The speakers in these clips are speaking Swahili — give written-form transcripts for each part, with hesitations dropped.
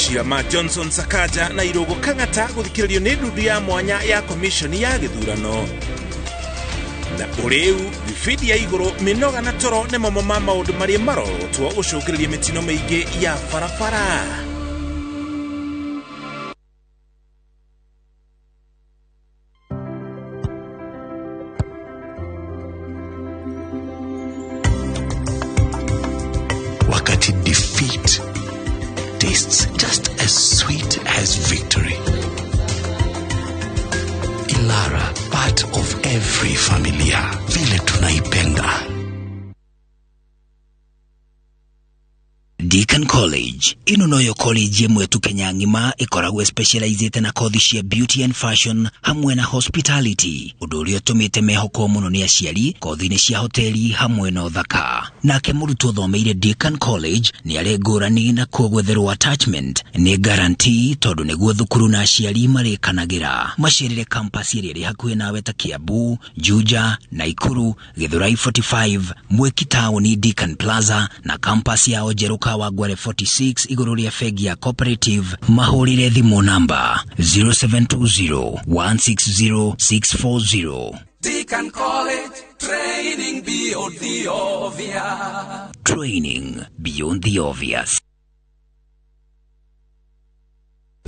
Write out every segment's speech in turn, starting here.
macira ma Johnson Sakaja na Irogo Kangata guthikiririo ni ndudu ya mwanya ya commission ya githurano. Na ureu bifidi ya iguru minoga na toro ne mama mama maundu mari maro tuo gucukiriria mitino meige ya farafara. Wakati defeat tastes just as sweet as victory. Ilara, part of every familia. Vile tunaipenda. Deakin College. Ino noyo college yemwe tu Kenya ngima ikoragwe specialized na kothi cia beauty and fashion hamwe na hospitality. Udulio tumite mehoko muno ni aciari kothi ni cia hoteli hamwe na uthaka. Nake murutu thomeire Deakin College ni ale ngurani na kugwetherwo attachment ni guarantee tondu niguo thukuru na aciari marikanagira. Macirire campus iri hakuhi nawe ta Kiambu, Juja, Naikuru, Githurai 45, Mweki Town ni Deakin Plaza na campus ya Ojeruka wa Gware 46 iguru ria fegi ya cooperative. Mahurire thimu namba 0720-160-640. Deakin College, training beyond the obvious. Training beyond the obvious.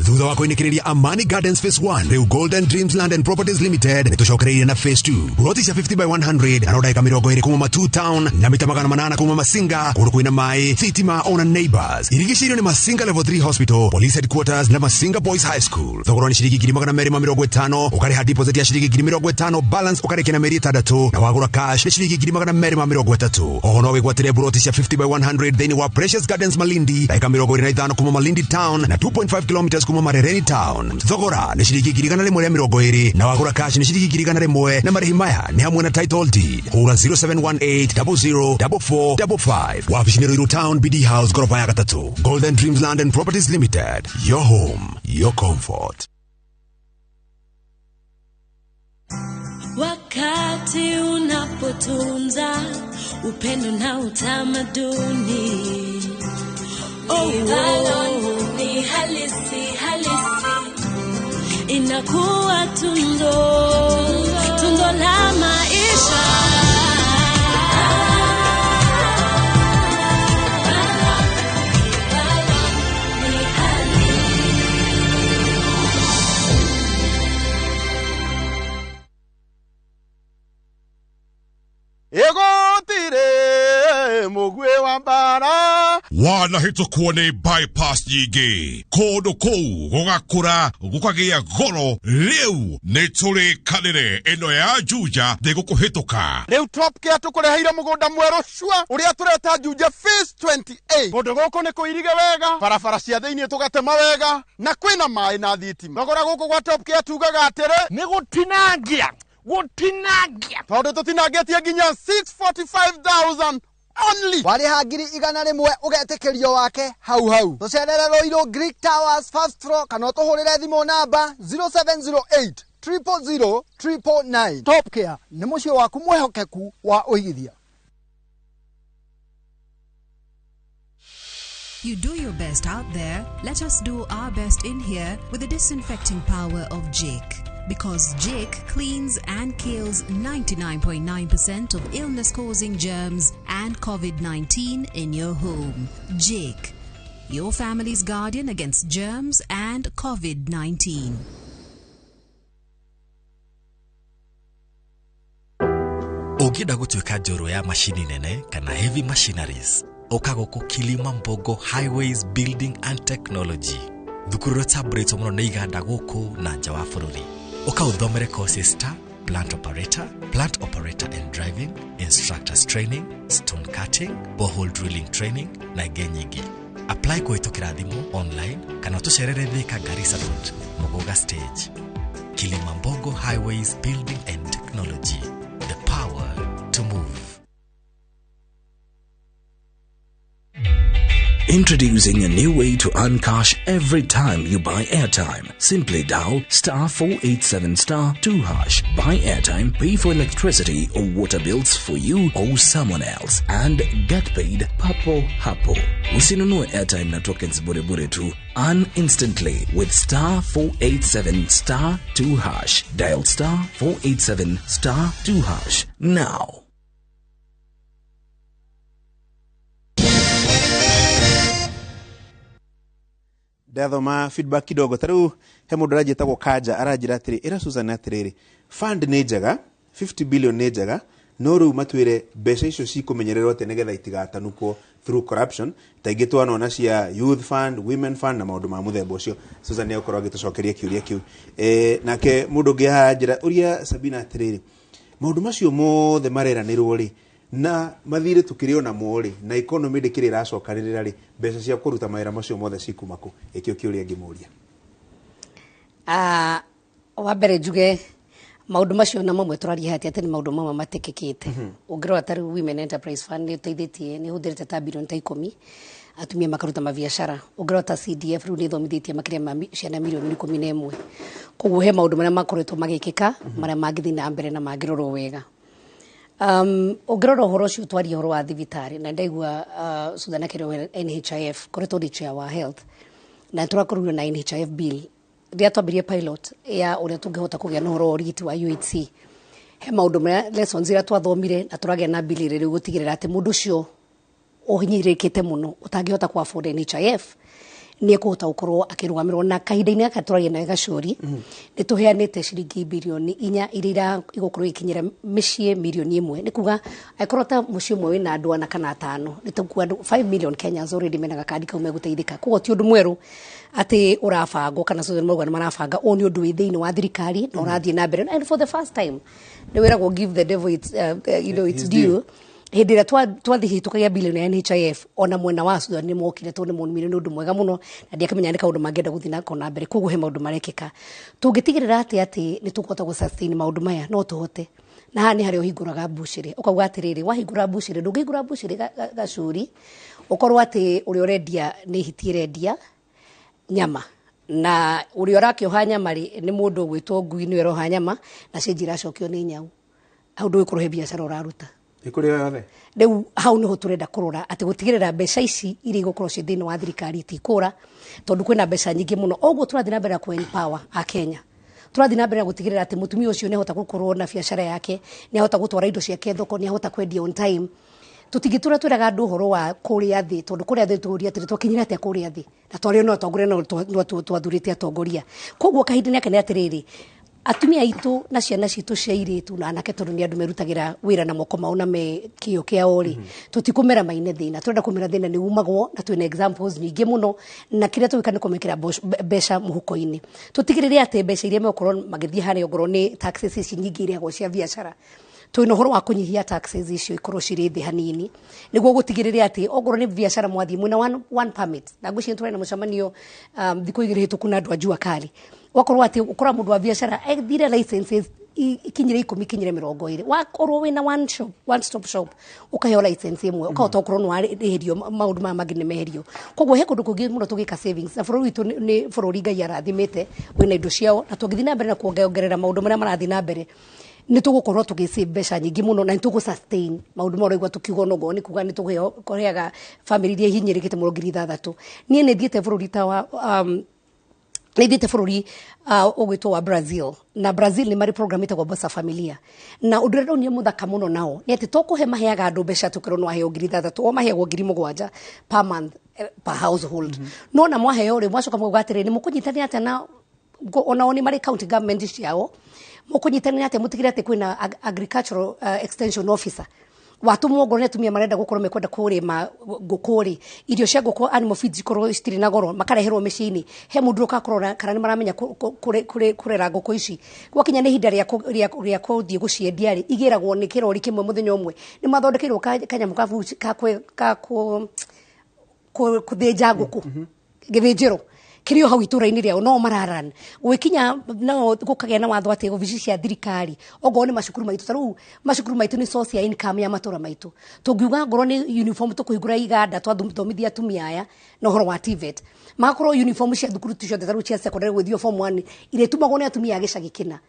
Thutha wa kuinikiria Amani Gardens Phase 1, Reu Golden Dreams Land and Properties Limited nitoshokereire na Phase 2. Uroti cia 50 by 100 na roda ikamirogo iri kuma 2 town na mitamagana manana kuma Masinga, kurukuina mai, Thitima ona neighbors. Irigishiro ni Masinga Level 3 Hospital, Police Headquarters na Masinga Boys High School. Thogoro ni shilingi 250, ukari hadi deposit ya shilingi 250, balance ukari kina meri 3 na wagura cash ni shilingi 230. Ohono wigwatire buroti cia 50 by 100 then wa Precious Gardens Malindi, daika mirogo iri na 5 kuma Malindi Town na 2.5 kilometers kuma Marereni Town. Thogora ni shilingi 120 na wagura cash ni shilingi 100 na marihi maya ni hamwe na title deed. Hura 0718004455. Wafishi ni Ruiru Town BD House gorofa ya 3. Golden Dreams Land and Properties Limited. Your home, your comfort. Wakati unapotunza upendo na utamaduni, ni halisi inakuwa tundo la maisha. Egotire mugwe wambara wana hito kuone bypass yige kodo kou gogakura gukagia goro leu netore kanere eno ya Juja de gukuhitoka leu top kia tukureheire mugunda mweru shwa uria tureta Juja Phase 28 godo goko ne kuirige wega barabara cia thiini tugatema wega na kwina mai na thitima thogora guku gwa top kia tugaga atere ni gutinangia tondu tutinagetie nginya 645,000 only. Wali hagiri igana rimwe ugetekerio wake hau. Tucerere Roiro Greek Towers first floor kana tuhurire thimo namba 0708 000 999. Top Care ni mucio waku mwehokeku wa uigithia. You do your best out there. Let us do our best in here with the disinfecting power of Jake. Because Jake cleans and kills 99.9% of illness-causing germs and COVID-19 in your home. Jake, your family's guardian against germs and COVID-19. Ogida gutuika joro ya machine nene kana heavy machineries. Okago Kilima Mbogo Highways Building and Technology. Thukuru tabreto muno neiganda goko na nja wa bururi. Oka uthomere courses ta plant operator and driving, instructors training, stone cutting, borehole drilling training na genyigi. Apply kuitokira thimu online kana tucerere Thika Garissa Road, Mogoga Stage. Kilima Mbogo Highways Building and Technology. The power to move. Introducing a new way to earn cash every time you buy airtime. Simply dial *487*2#. Buy airtime, pay for electricity or water bills for you or someone else, and get paid papo hapo. Usinunue airtime na tokens bure bure tu. Earn instantly with *487*2#. Dial *487*2# now. Ndathoma feedback kidogo taru he mundu arajitagwo Kaja arajira atiri ira Susan atiriri fund ni njega 50 billion ni njega no ru matwire mbeca icio cikumenyererwo te nigetha itigatanukwo through corruption taingi twanona cia youth fund, women fund na maundu ma muthemba ucio. Susan ni ukorwo agitucokeria kiuria kiu nake mundu ngi arajira uria Sabina atiriri maundu macio mothe mareranirwo ri na mathire tukiriona mori na economy ndikiri iracokanirira ri mbeca cia kuruta mawira macio mothe cikumako ikio kiuria ngimuria wa mbere njuge maundu macio na mamwe turaria hati ati ni maundu mamwe matikikite ungirora tari women enterprise fund ni teithitie ni huthirite ta bilioni ta 10 atumia makaruta mabiashara ungirora ta CDF ru ni thomithitie makiria ma ciana milioni 11 koguo he maundu maria makoretwo magikika maria mangithi na mbere na mangirorwo wega. Ungirora horo cio twari horo wa thibitari na ndaigua Susan akirwo NHIF koretwo ndi chair wa health na turakorwo na NHIF bill ria twambirie pilot ya uria tungihota kugia na horo oriti wa UHC he maundu maria lessons ira twathomire na turagia na bill iri gutigirira ati mundu cio uhinyirikite muno utangihota ku afford NHIF ni ekuhota gukorwo akirugamirwo na kahinda-ini aka turagia na gacuri ni tuheanite ciringi bilioni 4 iria igukorwo ikinyira micii milioni 1 ni kuga aikorwo ta mucii umwe wina andu ana kana 5 ni tukua 5 million Kenyans already menaga kandi kau meguteithika koguo ti undu mweru ati urabangwo kana Susan Morgan ni marabanga o ni undu wi thiini wa thirikari na urathie na mbere and for the first time ni wiragwo give the devil its its due. Hindi ira twathihitukagia bilioni ya NHIF ona mwena wa Sudan ni mokire tu ni munumire nundu mwega muno na ndiakamenya ni kaundu mangenda guthina kona mbere koguo he maundu marekeka tungitigirira ati ni tukota gu sustain maundu maya no tuhote na hani hari uhinguraga bushire ukauga atiriri wahingura bushire ndungihingura bushire gacuri ukorwo ati uri orendia ni hitire endia nyama na uri orakioha nyama ni mundu gwitwo ngui ni weroha nyama na cenjira cokio ni nyau au nduikorwo he biashara uraruta ikuria yothe riu hau niho turenda kurora ati gutigirira mbeca ici iri gukorwo ci thini wa thirikari tikura tondu kwina mbeca nyingi muno oguo turathi na mbere ku empower a Kenya turathi na mbere gutigirira ati mutumia ucio ni hota gukorwo na biashara yake ni hota gutwara indo ciake thoko ni hota kwendia on time tutigitura twiraga andu horo wa kuria thi tondu kuria thi turia ati twakinyira ati kuria thi na twari no tongoria no twathurite atongoria koguo kahinda yake ni atiriri atumia itu na ciana citu cia iritu na anake tondu ni andu merutagira wira na moko mauna me kio kia ori tutikumera maine thina turenda kumera thina ni umagwo na twina examples nyingi muno na kiria twika ni kumekira mbeca muhuko-ini tutigirire ati mbeca iria mekorwo magithie hari ogoro ni taxes ici nyingi iria go cia biashara twina horo wa kunyihia taxes icio ikorwo ciri thi hanini niguo gutigirire ati ogoro ni biashara mwathi mwina one permit na ngwici twina mucamanio thiku igiri hituku na andu ajua kali wakorwo ati ukora mundu wa biashara thire licenses ikinyire 10 kinyire 20 wakorwo wina one stop shop ukaheo license imwe ukahota ukorwo no aririo maundu ma magine meherio koguo he kundu kungi muno tugika savings na bururi witu ni bururi ngai arathimite wina indo ciao na tugithi na mbere na kuongerera maundu maria marathi na mbere ni tugukorwo tugisi mbeca nyingi muno na nitugu sustain maundu maro igwa tukiugo nogo ni kuga ni tuguheaga family iria hinyirikite muno ngiri 6 nie ne thiete bururi ta wa nithite bururi ugwitwo wa Brazil na Brazil ni mari program itagwo Bolsa Familia na udurero ni muthaka muno nao ni ati tokuhe maheaga andu mbeca tukiro no aheo ngiri 3 o maheo ngiri 7 per month per household no na mwaheo ri mwacoka mugatire ni mukunyitania ati na ona oni mari county government ciao mukunyitania ati mutigire ati kwina agricultural extension officer watu mwogoro netumia marenda gukorwo mekwenda kurima ngukuri irio cia nguku animal feeds ikorwo citiri na goro makareherwo micini he mundu ukakorora kana ni maramenya kurera nguku ici gwakinya ni hinda ria kuthie guciendia ri igiragwo ni kirori kimwe muthenya umwe ni mathondekeirwo kanyamu ka kuthinja nguku githinjiro kirio hau ituraini riao no mararan wikinya no gukagea na watho ati obici cia thirikari ogo ni macukuru maitu taru macukuru maitu ni source ya income ya matura maitu tungiuga ngoro ni uniform tukuhingura iganda twathomithia atumia aya no horo wa TVET makoro uniform cia thukuru tuciothe taru cia secondary gwithio form 1 ire tumagwo ni atumia agicagi kina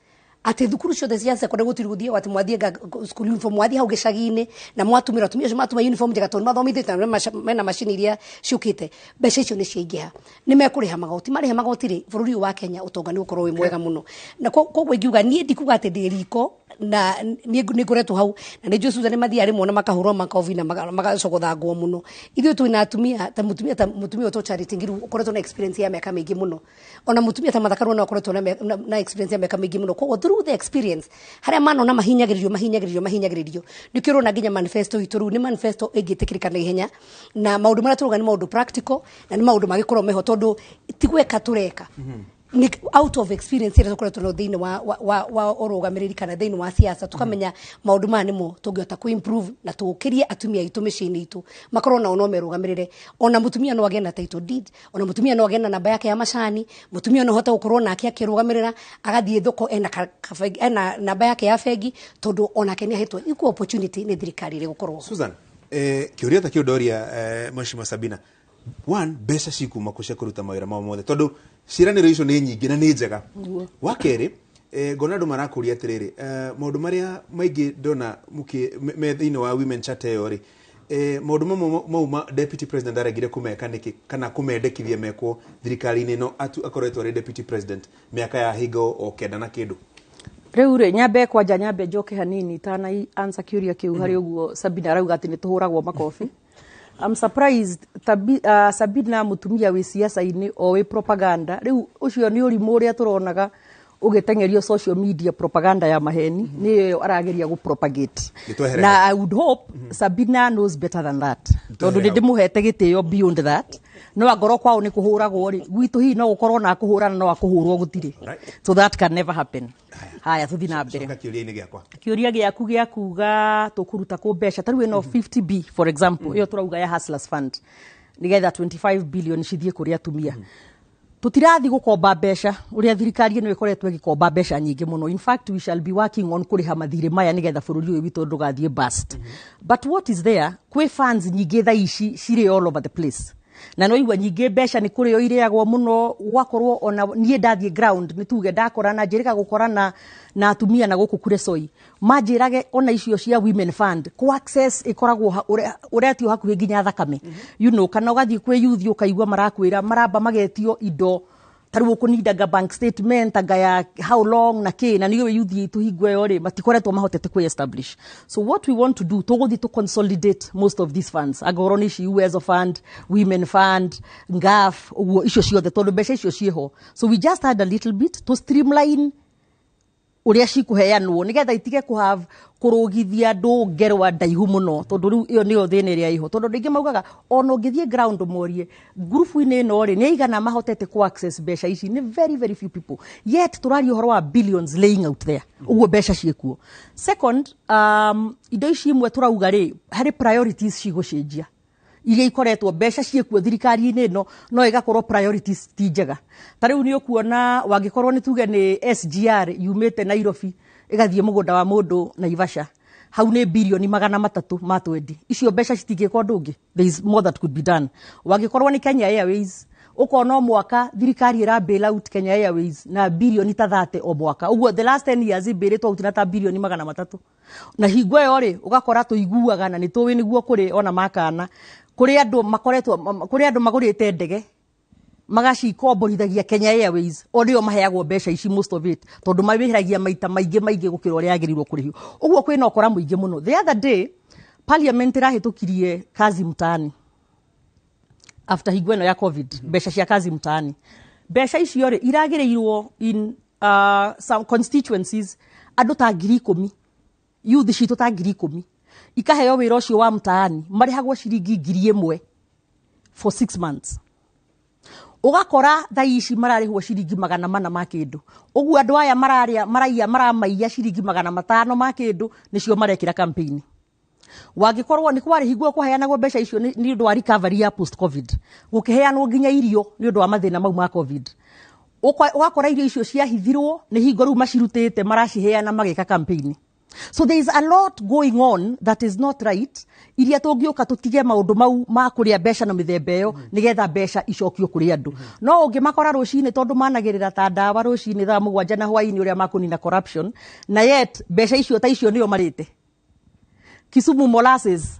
ati thukuru ciothe cia secondary gutiri guthie wati mwathie school uniform mwathie hau gicagi-ini na mwatumira atumia cio matuma uniform njega tondu mathomithite mena machine iria ciukite mbeca icio ni ciingiha ni mekuriha magoti mariha magoti ri bururi wa Kenya utonga ni ukorwo wi mwega muno na koguo ingiuga nie ndikuga ati ndiriko na ni ngoretwo hau na ni Joshua ni mathia ri mona makahurwo makovi na magacogothangwo muno ithuĩ twina atumia ta mutumia to Charity Ngiru ukoretwo na experience ya miaka mingi muno ona mutumia ta Mathakarwo na ukoretwo na experience ya miaka mingi muno koguo through the experience haria manona mahinyagiririo nikiro na nginya manifesto itu ni manifesto ingitikirika na ihenya na maundu maria turuga ni maundu practical na ni maundu magikorwo meho tondu tigweka tureka ni out of experience ira tukoretwo no thini wa urugamiriri kana thini wa siasa tukamenya maundu maya nimo tungiota ku improve na tukirie atumia itu micini itu makorwo na ono merugamirire ona mutumia no agena title deed ona mutumia no agena namba yake ya macani mutumia no hota gukorwo nake akirugamirira agathie thoko ena namba yake ya fegi tondu ona kenia hetwo equal opportunity ni thirikari ri gukorwo Susan kiuria ta kiudoria Mheshimiwa Sabina one besa cikuma kucia kuruta mawira mao mothe tondu ciraniro icio ni nyingi na ni njega wa keri ngona andu marakuria atiriri maundu maria maingi ndona me thini wa women charter yo ri maundu mauma deputy president aragire kumeka niki kana kumendekithia mekwo thirikari-ini no akoretwo ri deputy president miaka ya higo o kenda na kindu riu ri nyambe kwanja nyambe njoke hanini tana answer kiuria kiu hari uguo Sabina arauga ati ni tuhuragwo makofi I'm surprised Sabina mutumia wi siasa-ini o wi propaganda riu ucio ni urimu uria turonaga ugitengerio social media propaganda ya maheni ni arageria gu propagate na I would hope Sabina knows better than that tondu ndimuhete gitio beyond that no agoro kwao ni kuhuragwo ri gwitu hi no gukorwo na kuhurana no akuhurwo gutire so that can never happen haya tuthi na mbere kiuria giaku gia kuga tukuruta ku mbeca taru no 50B for example iyo turauga ya hustlers fund nigetha 25 billion cithie kuria atumia tutirathi gukomba mbeca uria thirikari no ikoretwo igikomba mbeca nyingi muno in fact we shall be working on kuriha mathire maya nigetha bururi uyu witu ndugathie bust but what is there kwe funds nyingi tha ici cire all over the place na no igwa nyingi mbeca ni kurio ireagwo muno gwakorwo ona nie ndathie ground ni tuge ndakorana njirika gukorana na atumia na guku kure soi majirage ona icio cia women fund ku access ikoragwo uria tio hakuhi nginya thakame you know kana ugathie kwe youth ukaigwa marakwira maramba magetio indo taru kunindaga bank statement anga ya how long na ke na niwe youth itu higwe yore matikoretwo mahotete ku establish so what we want to do togothi to consolidate most of these funds agoroni shi US fund women fund ngaf icio ciothe tondu mbeca icio cieho so we just had a little bit to streamline uria cikuheanwo nigetha itige ku have kurugithia ndu ngerwa ndaihu muno tondu riu iyo niyo thina iria iho tondu ndingi maugaga ona ngithie ground morie group-ini no ri ni igana mahotete ku access mbeca ici ni very very few people yet turari uhoro wa billions laying out there uguo mbeca ciekuo second indo ici imwe turauga ri hari priorities cigucenjia iria ikoretwo mbeca ciekuo thirikari-ini no igakorwo priorities ti njega tariu ni ukuona wangikorwo ni tuge ni SGR yumite Nairobi igathie mugunda wa mundu Naivasha hau ni bilioni 300 ma 20 icio mbeca citingikwo ndungi there is more that could be done wangikorwo ni Kenya Airways ukona mwaka thirikari ira bail out Kenya Airways na bilioni 30 o mwaka uguo the last 10 years ibiritwo utina ta bilioni 300 na hingwe yore ugakora tuiguaga na ni tuwi niguo kuri ona makana kuri andu magurite ndege magacikomborithagia Kenya Airways orio maheagwo mbeca ici most of it tondu mabihiragia maita maingi gukira uria agirirwo kurihio uguo kwina okora muingi muno the other day parliament rahitukirie kazi mtaani after higweno ya covid mbeca cia kazi mtaani mbeca icio ri iragirirwo in some constituencies andu ta 10,000 youth citu ta 10,000 ikaheo wira ucio wa mtaani marihagwo ciringi 1,000 for 6 months ugakora thaici mararihwo ciringi 400 ma kindu uguo andu aya maraiya ciringi 500 ma kindu nicio marekira campaign wangikorwo ni kwari higwo kuheanagwo mbeca icio ni undu wa recovery ya post covid gukiheanwo nginya irio ni undu wa mathina mau ma covid wakora irio icio ciahithirwo ni hingo riu macirutite maraciheana magika campaign. So there is a lot going on that is not right. Iria tungioka tutige maundu mau ma kuria mbeca na mithemba iyo nigetha mbeca icokio kuri andu. No ungimakora rucini tondu managirira ta ndawa rucini thaa 7 na hwaini uria makunina corruption na yet mbeca icio ta icio nio marite. Kisumu molasses,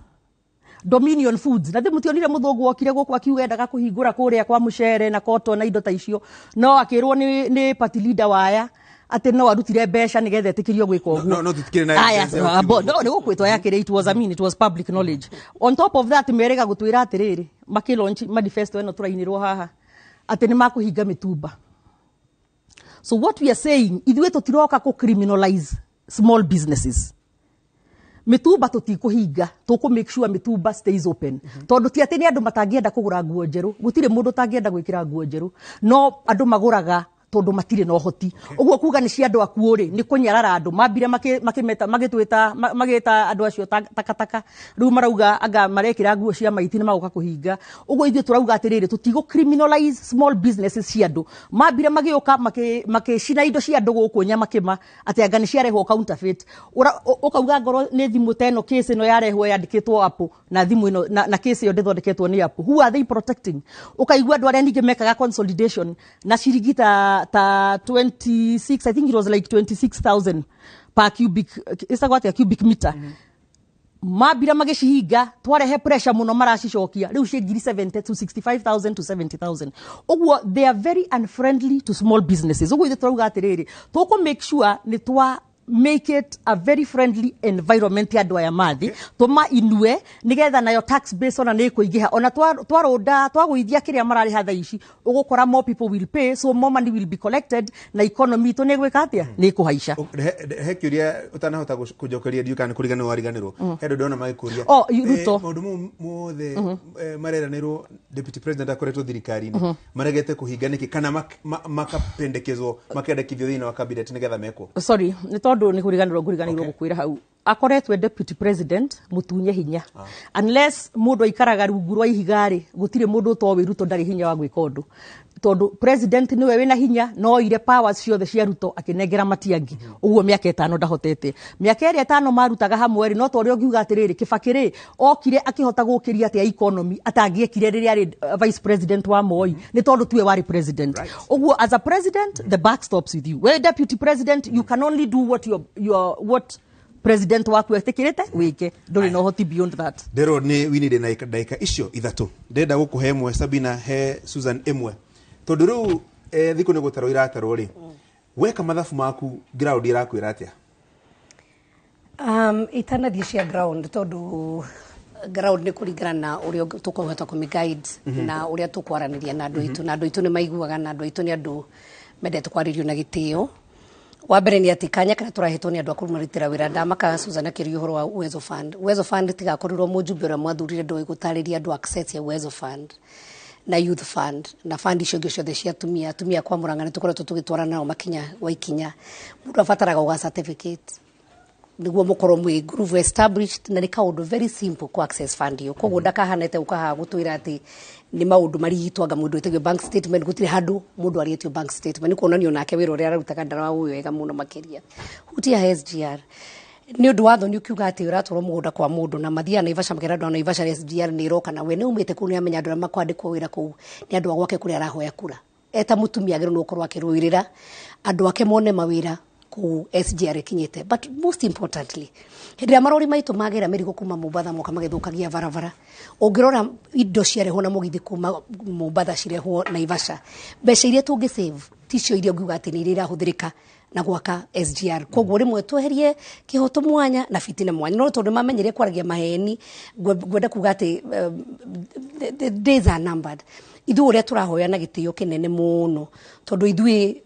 Dominion Foods, na thimutionire muthungu okire guku akiuga endaga kuhingura kuria kwa mucere na cotton na indo ta icio, no akirwo ni party leader waya ati no arutire mbeca nigetha etikirio gwika uguo. No tutikire na no ni gukwitwa yakire, it was it was public knowledge. On top of that merega gutwira atiriri makilaunch manifesto eno turainirwo haha ati ni makuhinga mitumba. So what we are saying, ithuĩ tutiroka ku criminalize small businesses. Mitumba tutikuhinga, tuku make sure mitumba stays open. Tondu ti ati ni andu matangienda kugura nguo njeru, gutire mundu tangienda gwikira nguo njeru, no andu maguraga tondu matire no hoti. Uguo kuga ni cia andu akuo ri ni kunyarara andu mambire makimeta magita andu acio takataka riu marauga anga marekira nguo cia maiti ni maguka kuhinga. Uguo ithuĩ turauga atiriri tutigo criminalize small businesses cia andu mambire magioka makicina indo cia andu guku nya makima ati anga ni ciarehwo counterfeit. Ukauga ngoro ni thimu teno case no yarehwo yandikitwo apo na thimu ino na case iyo ndithondeketwo ni apo. Who are they protecting? Ukaigua andu aria ninge mekaga consolidation na cirigita ta 26, I think it was like 26,000 per cubic meter. Mabira magicihinga twarehe pressure muno maracicokia riu cie 70 to 65,000 to 70,000. Ogwo they are very unfriendly to small businesses. Ogwo ithuĩ atiriri tuko make sure ni twa make it a very friendly environment ya andu aya mathi tuma inue nigetha nayo tax base ona ni kuingiha ona twaronda twaguithia kiria marari hatha ici ugukora more people will pay, so more money will be collected na economy to ni gwika atia ni kuhaica. He kiuria utanahota kujokeria ndio kana kurigana wariganirwo hedo ndona magikuria Ruto maundu mothe mareranirwo deputy president akoretwo thirikari-ini maregete kuhinga niki kana makapendekezwo makendekithio thina wa cabinet nigetha mekwo. Sorry ni tondu ni kuriganirwo gukwira hau akoretwe deputy president mutunye hinya unless mundu aikaraga rungu rwa ihigari gutire mundu to wiruto ndari hinya wa gwika undu tondu president niwe wina hinya no ire powers ciothe cia Ruto akinengera Matiang'i uguo miaka 5 ndahotete miaka 5 marutaga hamwe ri no to ri ogiuga atiriri Kibakiri okire akihota gukiria atia economy atangiekire riria ari vice president wa Moi ni tondu tuwe wari president uguo as a president the back stops with you. We deputy president you can only do what president waku etikirite wike nduri no hoti beyond that. Dero ni winide na daika icio ithatu ndenda gukuhe mwe Sabina he Susan emwe tondu riu thiku ni gutaro irataro ri weka mathafu maku ground irakwira atia? Itanathie cia ground tondu ground ni kuringana na uria tukuhota kumiguide na uria tukwaraniria na andu itu na andu itu ni maiguaga na andu itu ni andu mendete kwaririo na gitio. Wa mbere ni ati kanya kana turahetwo ni andu akurumaritira wira ndamaka Susan akirio horo wa Uwezo Fund. Uwezo Fund tigakorirwo mujumbe ura mwathurire ndo igutariria andu access ya Uwezo Fund na Youth Fund na fund icio ciothe cia atumia kwa murangana tukoretwo tugitwarana nao makinya wa ikinya mundu abataraga uga certificate niguo mukorwo mwi group established na ni kaundu very simple ku access fund iyo koguo ndakahanete ukaha gutwira ati ni maundu marigitwaga mundu etegwe bank statement gutire handu mundu arietio bank statement ni kuonanio nake wira uria ararutaga ndara uyu wega muno makiria hutia SGR ni undu watho ni ukiuga ati uratwaro mugunda kwa mundu na mathia na Ivasha makera ndo na Ivasha SGR ni roka na we ni umite ku ni amenya andu makwandikwo wira ku ni andu agwake kuri arahoya kura eta mutumia agero no korwa kirwirira andu ake mone mawira ku SGR kinyete. But most importantly hĩndĩ ĩrĩa marori maitũ magera mĩrigo kuma Mombatha moka magĩthũkagia barabara ũngĩrora indo ciarehwo na mũgithi kuma Mombatha cirehwo na Ivasha mbeca iria tũngĩ save ticio iria ũngiuga atĩ nĩ iria irahũthĩrĩka na gwaka SGR. Koguo rimwe tweherie kihoto mwanya na fitina mwanya no tondu mamenyere kwaragia maheni gwenda kuga ati the days are numbered. Ithu uria turahoya na gitio kinene muno tondu ithui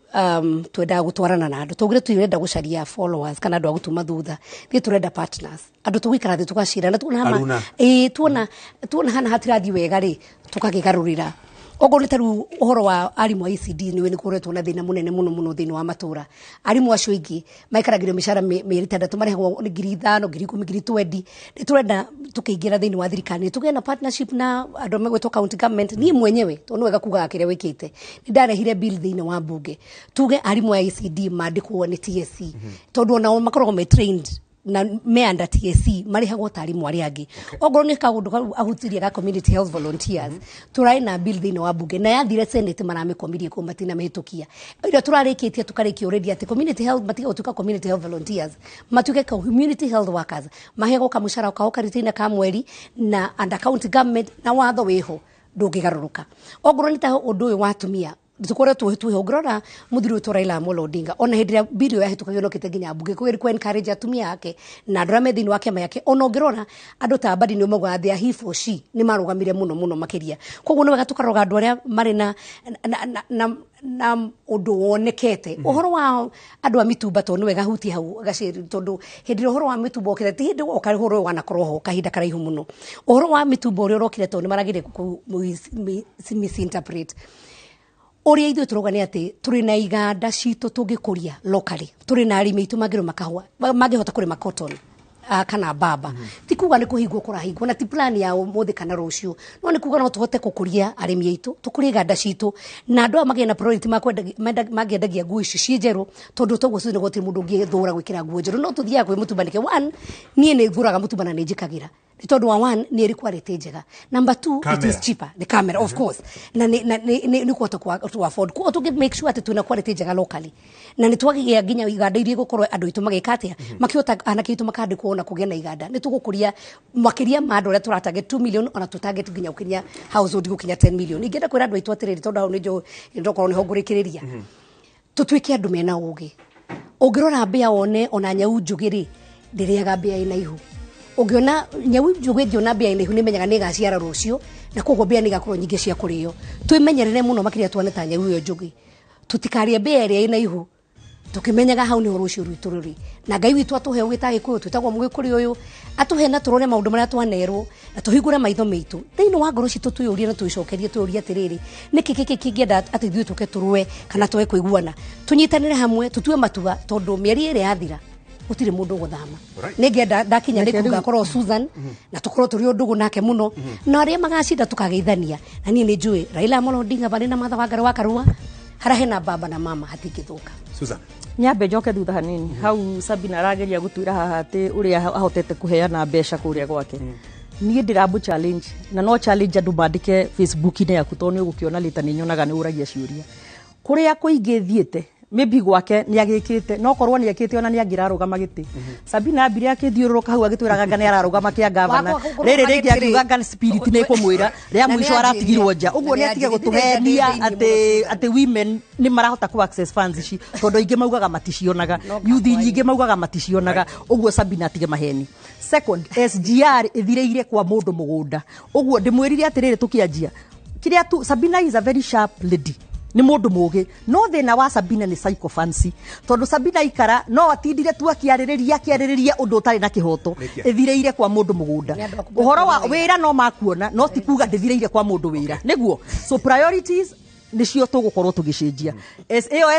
twenda gutwarana na andu tugire twirenda gucaria followers kana andu agutuma thutha thie turenda partners andu tugikara thi tugacira na tuona hana tuona hana hatirathi wega ri tukagigarurira ogo ni taru uhoro wa arimu ICD ni we ni kuretwo na thina munene muno thini wa matura arimu acio ingi maikaragirio mishara meri 6 marehwo 5,000 10,000 20 ni turenda tukiingira thini wa thirikari tuge na partnership na andu megwetwo county government ni mwenyewe to no wega kuga kire wikite ni ndarehire bill thini wa bunge tuge arimu a ICD mandikwo ni TSC tondu nao makoragwo me trained na me under TSC marihagwo tarimu ari angi ogoro ni kaundu ahutiria ga community health volunteers turai na bill thini wa bunge na yathire senate maramikwamirie ko matina mehitukia ira turarikitie tukariki already ati community health matiga utuka community health volunteers matuke ka community health workers mahego kamushara kao karitina ka mweri na under county government na watho weho ndungigaruruka ogoro ni ta undu uyu watumia tukore tuhe ogrora muthiri to Raila Amolo Odinga ona hindira video ya hitukagio lokete ginya bunge ko encourage atumia yake na ndora methini wake mayake ona ogrora andu ta badi ni mogwa thia he for she ni marugamire muno makiria koguo no wega tukaroga andu aria mari na undu wonekete uhoro wa andu a mitumba to no wega huti hau gaciri tondu hindira uhoro wa mitumba okire ti hindi okari horo wana koroho kahinda karaihu muno uhoro wa mitumba uri urokire to ni maragire ku misinterpret oria ithu turoga ni ati turi na iganda citu tungikuria locally turi na arimi itu magiro makahwa magihota kurima cotton kana baba ti kuga ni kuhingwo kurahingwo na ti plan ya umuthi kana rucio no ni kuga no tuhote kukuria arimi itu tukurie iganda citu na andu magina na priority magiendagia nguo ici cienjeru tondu toguo cine goti mundu ngithura gwikira nguo njeru no tuthia kwi mutumbanike one nie ni nguraga mutumbana ni njikagira ni tondu wa one ni eri quality njega number 2 it is cheaper the camera of course na ni kuhota ku afford ku to make sure ati tuna quality njega locally na ni twagigia ginya iganda iria gukorwo andu itu magikatia makihota anake itu makandikwo na kugia na iganda ni tugukuria makiria ma andu aria turatarget 2 million ona tutarget ginya ukinya household gukinya 10 million ingenda kwira andu itu atiriri tondu hau ni jo ndokorwo ni ho ngurikiriria tutwike andu mena ugi ungirora mbia one ona nyau njugiri ndiriaga mbia ina ihu ugiona nyau njugiri ndiona mbia ina ihu ni menyaga ni gaciara rucio na koguo mbia ni gakorwo nyingi cia kurio twimenyerere muno makiria twane ta nyau yo njugi tutikarie mbia iria ina ihu tukimenyaga hau ni rucio rwitu ruri na ngai witu atuhe ugitagi kuyo twitagwo mugikuri uyu atuhe na turone maundu maria twanerwo na tuhingure maitho mitu thiini wa ngoro citu tuyurie na tuicokerie tuyurie atiriri niki kiki kingienda ati ithuĩ tuke turue kana tuwe kuiguana tunyitanire hamwe tutue matua tondu mieri iri yathira gutire mundu guthama ningienda ndakinya ni kuga korwo Susan na tukorwo turi undugu nake muno na aria magacinda tukageithania na nie ni njui Raila Amolo Odinga bari na matha wa karua harahe na baba na mama hatingithuka Susan nyambe njoke thutha hanini hau Sabina arageria gutwira haha ati uria ahotete kuheana mbeca kuria gwake nie ndirambu challenge na no challenge andu bandike Facebook-ini yaku to ni ugukiona lita ni nyonaga ni uragia ciuria kuria kuingithiete maybe gwake ni agikite no korwo ni akite ona ni angirarugama giti Sabina ambire akithiururuka hau agitwiraga ngane ararugama kia gavana riri ringi akiuga ngane spirit ni kumwira ria mwisho aratigirwo nja uguo ni atige gutuhenia ati women ni marahota ku access funds ici tondu ingi maugaga maticionaga youth nyingi maugaga maticionaga uguo Sabina atige maheni second SGR ithireire kwa mundu mugunda uguo ndimwirire atiriri tukianjia kiria tu Sabina is a very sharp lady ni mundu mugi no thina wa Sabina ni psycho fancy tondu Sabina ikara no atindire tu akiaririria undu utari na kihoto ithireire kwa mundu mugunda uhoro wa wira no makuona no ti kuga ndithireire kwa mundu wira niguo so priorities nicio tugukorwo tugicenjia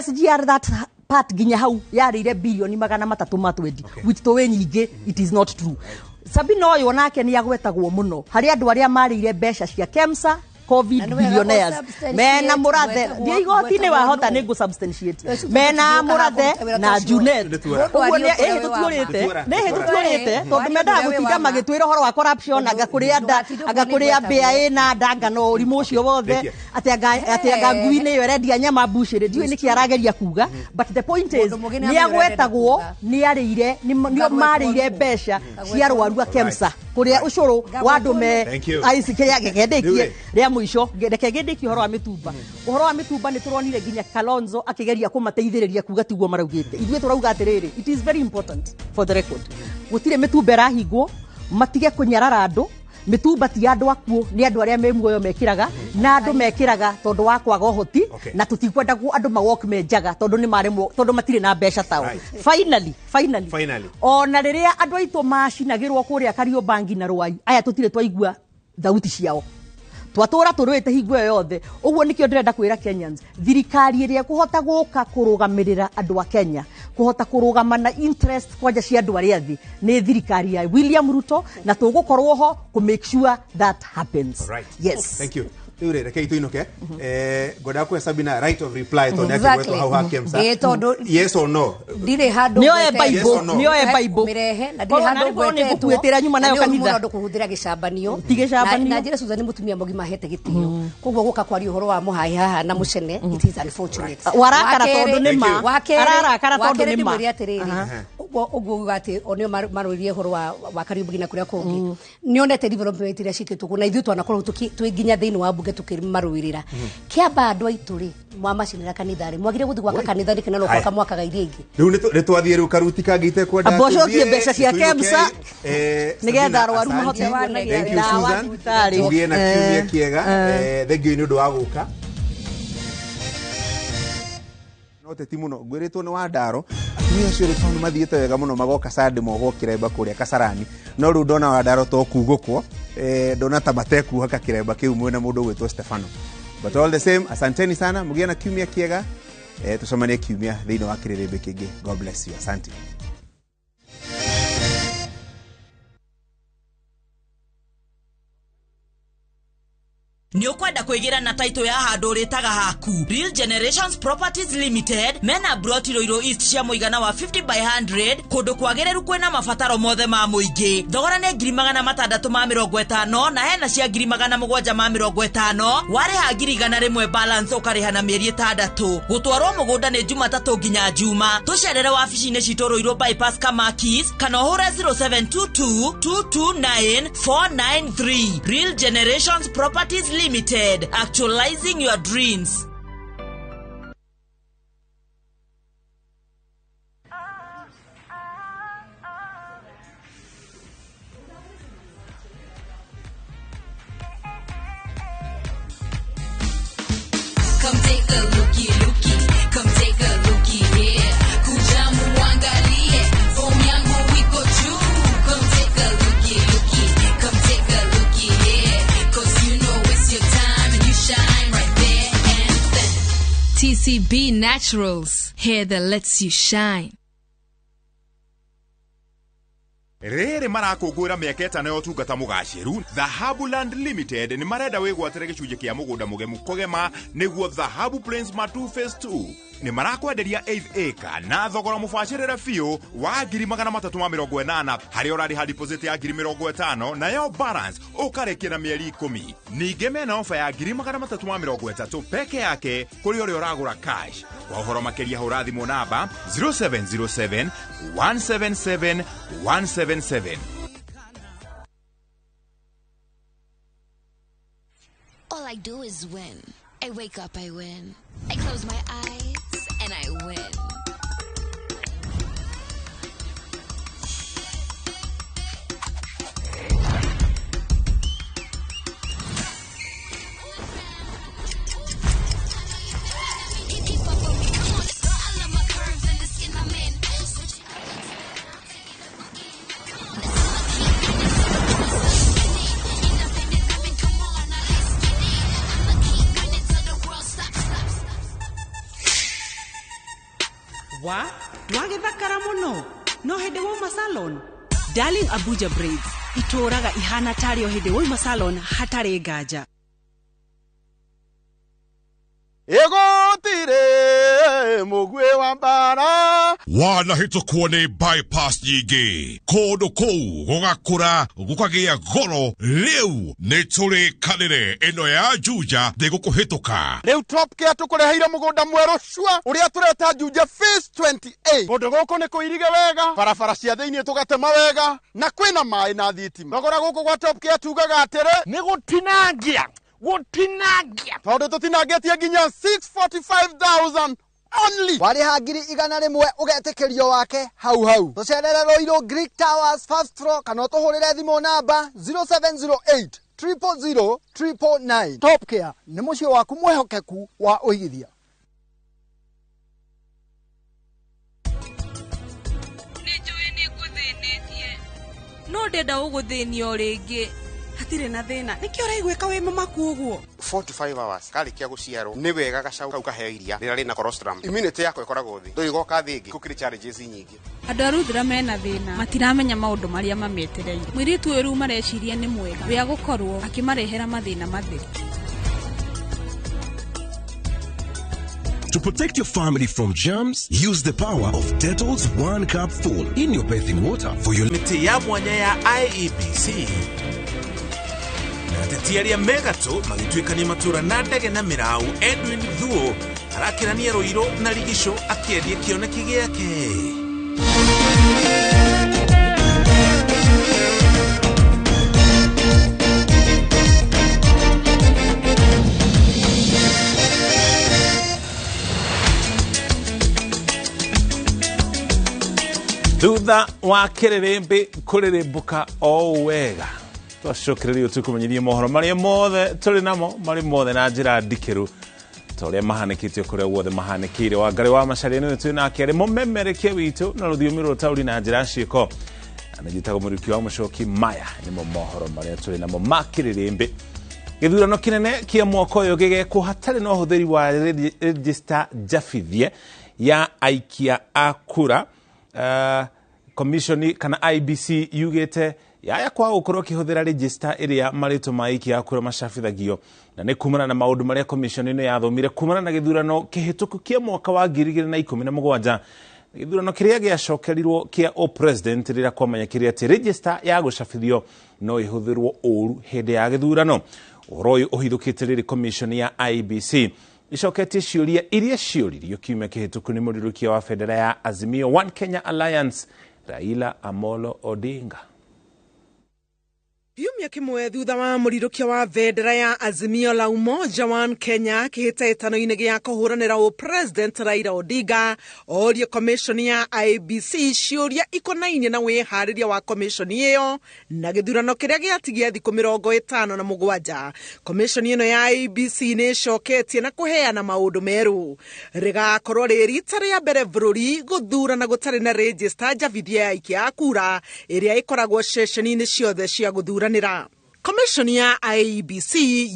SGR that part ginya hau yarire bilioni 320 which to we nyingi it is not true Sabina oyo nake ni agwetagwo muno hari andu aria marire mbeca cia KEMSA COVID billionaires mena murathe ndia igoti ni wahota ni substantiate mena murathe na Junet uguo ni tuturite tondu menda gutinga magitwira horo wa corruption agakuria mbia ina ndanga no urimu ucio wothe atianga ngui ni yorendia nyama bushire ndiwe niki arageria kuga but the point is ni agwetagwo ni arire ni marire mbeca cia rwaru a KEMSA kuria ucuru wa ndume aisikia yagegendekie ria mwisho ndekegedeki horo wa mitumba ni turonire ginya Kalonzo akigeria kumateithiriria kuga tiguo maraugite ithuĩ turauga atiriri it is very important for the record gutire mitumba rahingwo matige kunyarara andu mitumba ti andu akuo ni andu aria me muoyo mekiraga na andu mekiraga tondu wa kwaga uhoti na tutikwenda ku andu mawalk menjaga tondu ni maremwo tondu matire na mbeca tao finally ona riria andu aitu macinagirwo kuria Kariobangi na Rwai aya tutire twaigua thauti ciao twatura turwite hingo yothe uguo nikio ndirenda kwira Kenyans thirikari iria kuhota guka kurugamirira andu a Kenya kuhota kurugama na interest kwanja cia andu aria thi ni thirikari ya William Ruto na tugukorwo ho ku make sure that happens. Right. Yes, thank you. Ture reke tuinoke goda kwa Sabina right of reply to nyake wetu how hakemsa yes or no dire hado nioe Bible nioe Bible mirehe na dire hado gwete kuetera nyuma nayo kanitha ndo kuhuthira gicabanio tigicabanio na njira Susan mutumia mogima hete gitio kogwo guka kwari uhoro wa muhai haha na mucene it is unfortunate warakara tondu nima ararakara tondu nima uguo gati onio maroirie horo wa Kariuki na kuria kungi nionete development iria citituku na ithu twanakorwo twinginya thiini wa bunge tukimaruirira kiamba andu aituri mwa macinira kanithari mwagire guthi gwaka kanithari kana no gwaka mwaka gairi ingi riu nitwathie riu karuti kangite kwenda aboco tie mbeca cia KEMSA nigetha arwaru mahote dawa tugie na kiumia kiega thengiu ni undu wa guka noteti muno ngwiritwo ni wa ndaro atumia cio ritondu mathiete wega muno magoka sande mogo kiremba kuria Kasarani no riu ndona wa ndaro to kugukwo ndona ta mateku haka kiremba kiu mwena mundu gwitwo Stefano but all the same asanteni sana mugie na kiumia kiega tucemanie kiumia thiini wa kirirembe kingi. God bless you. Asante. Ni ukwenda kuigira na title ya handu ritaga haku Real Generations Properties Limited mena brought Roiro East cia muigana wa 50 by 100 kundu kwagereru kwena mabataro mothe ma muingi thogora ne 650 na hena cia 750 wareha 100 balance ukariha na mieri 6 gutwarwo mugunda ni Jumatatu nginya Juma tucerere wabici-ini citu Roiro bypass Kamakis kana hura 0722 229 493 Real Generations Properties Limited, actualizing your dreams. Come take a looky, come take a looky here. Kujamu wangalie, fomu yangu wiko juu. Come take a looky, come take a looky here. Cause you know it's your time and you shine right there and then. TCB Naturals, hair that lets you shine. Rere marakungwira miaka itano ya utungata mugaciru Dhahabuland Limited ni marenda wigwatire gicunje kia mugunda mugemu kugema niguo Dhahabu Plains Matu Phase 2 ni marakwenderia 8 acre na thogora mubacirire fiu wa 380 hari orari ha deposit ya 50 na yo balance ukarekia na mieri 10 ninge mena ofa ya 330 peke yake kuri ori oragura cash kwa uhoro makeria hura thimu namba 0707 177 177. All I do is win. I wake up, I win. I close my eyes and I win. Wa wagithakara muno no hede wo salon Darling Abuja Braids itoraga ihana tario hede wo salon hatari gaja egotire mugwe wa mbara wanahĩtũkwo nĩ bypass nyingĩ kũndũ kũu gũgakũra gũkagĩa goro rĩu nĩ tũrĩkanĩre ĩno ya Juja ndĩgũkũhĩtũka rĩu top care tũkũreheire mũgũnda mwerũ cua ũrĩa tũreta Juja phase 28 kũndũ gũkũ nĩ kũirige wega barabara cia thĩinĩ tũgatema wega na kwĩna maĩ na thitima thogora gũkũ gwa top care tugaga atĩrĩ nĩ gũtinangia tondu tutinangetie nginya 645,000 only wariha 100,000 ugetekerio wake hau tucerere Roiro Greek Towers first floor kana tuhurire thimo namba 0708 000 999 Top Care ni mucio waku mwehokeku wa uigithia no ndenda uguthinio ringi hatire na thina niki uraigweka we mamaku uguo 45 hours karikia guciarwo ni wega gacau kau kaheo iria rira rina colostrum immunity yako ikoragwo thi ndoigoka thingi kukiri challenges nyingi andu aruthira mena thina matiramenya maundu maria mametereire mwiritu uyu mareciria ni mwega wia gukorwo akimarehera mathina mathiri. To protect your family from germs, use the power of Dettol's 1 cup full in your bathing water for your miti ya mwanya ya IEBC. Na tetiaria megato magituikani matura na ndege na mirau Edwin Thuo arakirania Roiro na Rigisho akierie kioneki giake. Thutha wa kirerembe kuririmbuka o wega twacokereria tukumenyeria mohoro maria mothe turi namo mari mothe na njira ndikiru toria mahanikitio kuria wothe mahanikire wa ngari wa macaria ni tu na kere mumemerekia witu na ruthiomi rutauri na njira ciiko anajitaga muriki wa mucoki maya ni mohoro maria turi namo makirerembe githurano kinene kia mwaka uyu gigekwo hatari no huthiri wa register jafithie ya aikia akura. Commission kana IBC yugete yaya kwa gukorwo kihuthira register iria marito maiki akura macabithagio na ne kumana na maundu maria commission ino yathomire kumana na githurano kihituku kia mwaka wa 2017 githurano kiria giacokerirwo kia o president rira kwamenyekiria ati register ya gucabithio no ihuthirwo uru hindi ya githurano oroyo uhithukite riri commission ya IBC icoketie ciuria iria ciuririo kiume kihituku ni murirukia wa federa ya Azimio One Kenya Alliance Raila Amolo Odinga. Kiumia kimwe thutha wa murirukia wa federa ya Azimio la Umoja One Kenya kihitaitano-ini gia kuhuranira o president Raila Odinga oria commission ya IBC ciuria ikonainie na wihariria wa commission iyo na githurano kiria giatigia thiku 57 commission ino ya IBC ni coketie na kuheana maundu meru rigakorwo rita ria mbere bururi guthurana gutari na register javithia ya aikia akura iria ikoragwo ceceni-ini ciothe cia guthura. Commission ya IEBC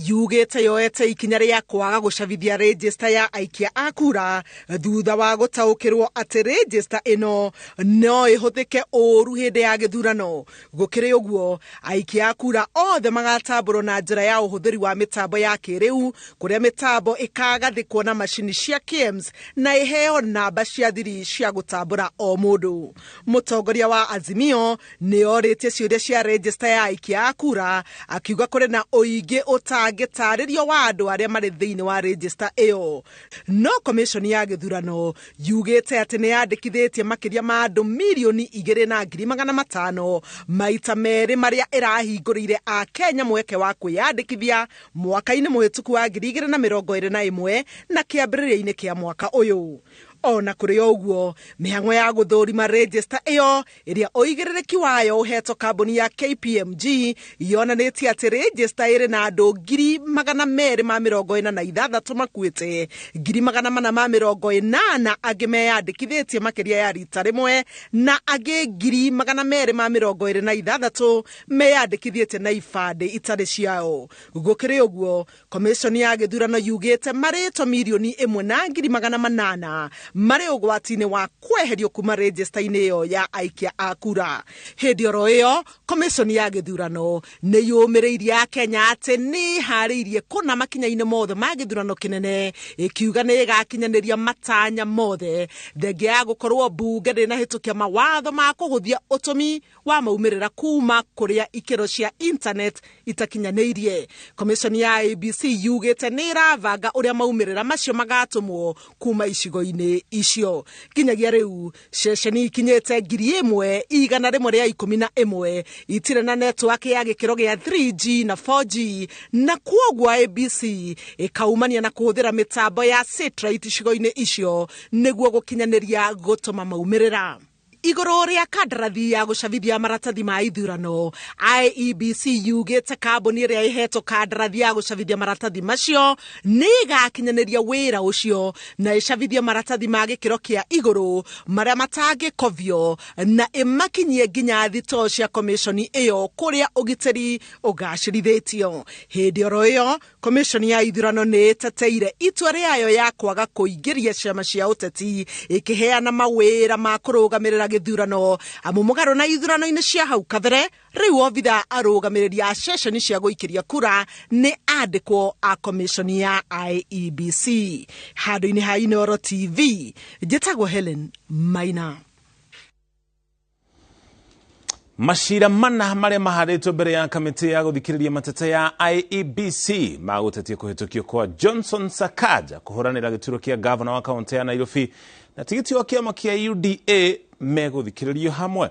yugete yoete ikinya ria kwaga gucabithia register ya aikia akura thutha wa gutaukirwo ati register ino no ihuthike uru hindi ya githurano gukiri uguo aikia akura othe magatambũrwo na njira ya uhuthiri wa mitambo ya kiriu kuria mitambo ikagathikwo na mashini cia KIEMS na iheo namba cia thiri cia gutambũra o mundu. Mutongoria wa Azimio ni oritie ciuria cia register ya aikia akura akiuga kuri na oige utangitaririo wa andu aria mari thiini wa register iyo. No commission ya githurano yugite ati ni yandikithitie makiria ma andu milioni 2.5 maita meri maria irahingurire a Kenya mweke wa kwiyandikithia mwaka-ini muhituku wa 2021 na kiambiriria-ini kia mwaka uyu. Ona kuri oguo mihango ya guthurima register iyo iria oigiririki wayo uheto kambuni ya KPMG yonanitie ati register iri na andu 246 makuite 480 angi meyandikithitie makiria ya rita rimwe na angi 226 meyandikithitie na ibande itari ciao. Gukiri oguo commission ya githurano yugite marito milioni 1.8 mari ugwati-ini wa kweherio kuma register-ini iyo ya aikia akura. Hindi oro iyo commission ya githurano ni yumiriirie Kenya ati ni hariirie kuna makinya-ini mothe ma githurano kinene ikiuga ni igakinyaniria matanya mothe thengia ya gukorwo bunge ndina hitukia mawatho ma kuhuthia utumi wa maumirira kuma kuria ikiro cia internet itakinyanirie. Commission ya ABC yugite ni iravanga uria maumirira macio magatumwo kuma icigo-ini icio. Kinyagia riu ceceni ikinyete 1,111 itire na network ya gikiro gia 3G na 4G na kuogwa ABC ikaumania na kuhuthira mitambo ya satellite icigo-ini icio niguo gukinyaniria gutuma maumirira. iguru ria kandarathi ya gucabithia maratathi ma ithurano. IEBC yugite kambuni ria ihetwo kandarathi ya gucabithia maratathi macio ni igakinyaniria wira ucio na icabithia maratathi ma gikiro kia iguru maria matangikovio na imakinyie nginya thito cia komishoni iyo kuria ugitiri ugacirithitio. Hindi oro iyo komishoni ya ithurano ni ĩteteire itua rĩayo ya kwaga kũingĩria ciama cia ũteti ikiheana mawĩra ma kũrũgamĩrĩra gĩthurano amu mũgarũ na ithurano-inĩ cia hau kabere. Rĩu obitha arũgamĩrĩri a ceceni cia gũikĩria kura nĩ andĩkwo a komishoni ya IEBC. Handũ-inĩ ha Inooro TV, njĩtagwo Helen Maina. Mashira mana maria maharĩtwo mbere ya kamĩtĩ ya gũthikĩrĩria mateta ya IEBC magũtetia kũhĩtũkio kwa Johnson Sakaja kũhũranĩra gĩturwa kĩa gavana wa kaunti ya Nairobi na tigiti wa kĩama kĩa UDA megũthikĩrĩrio hamwe.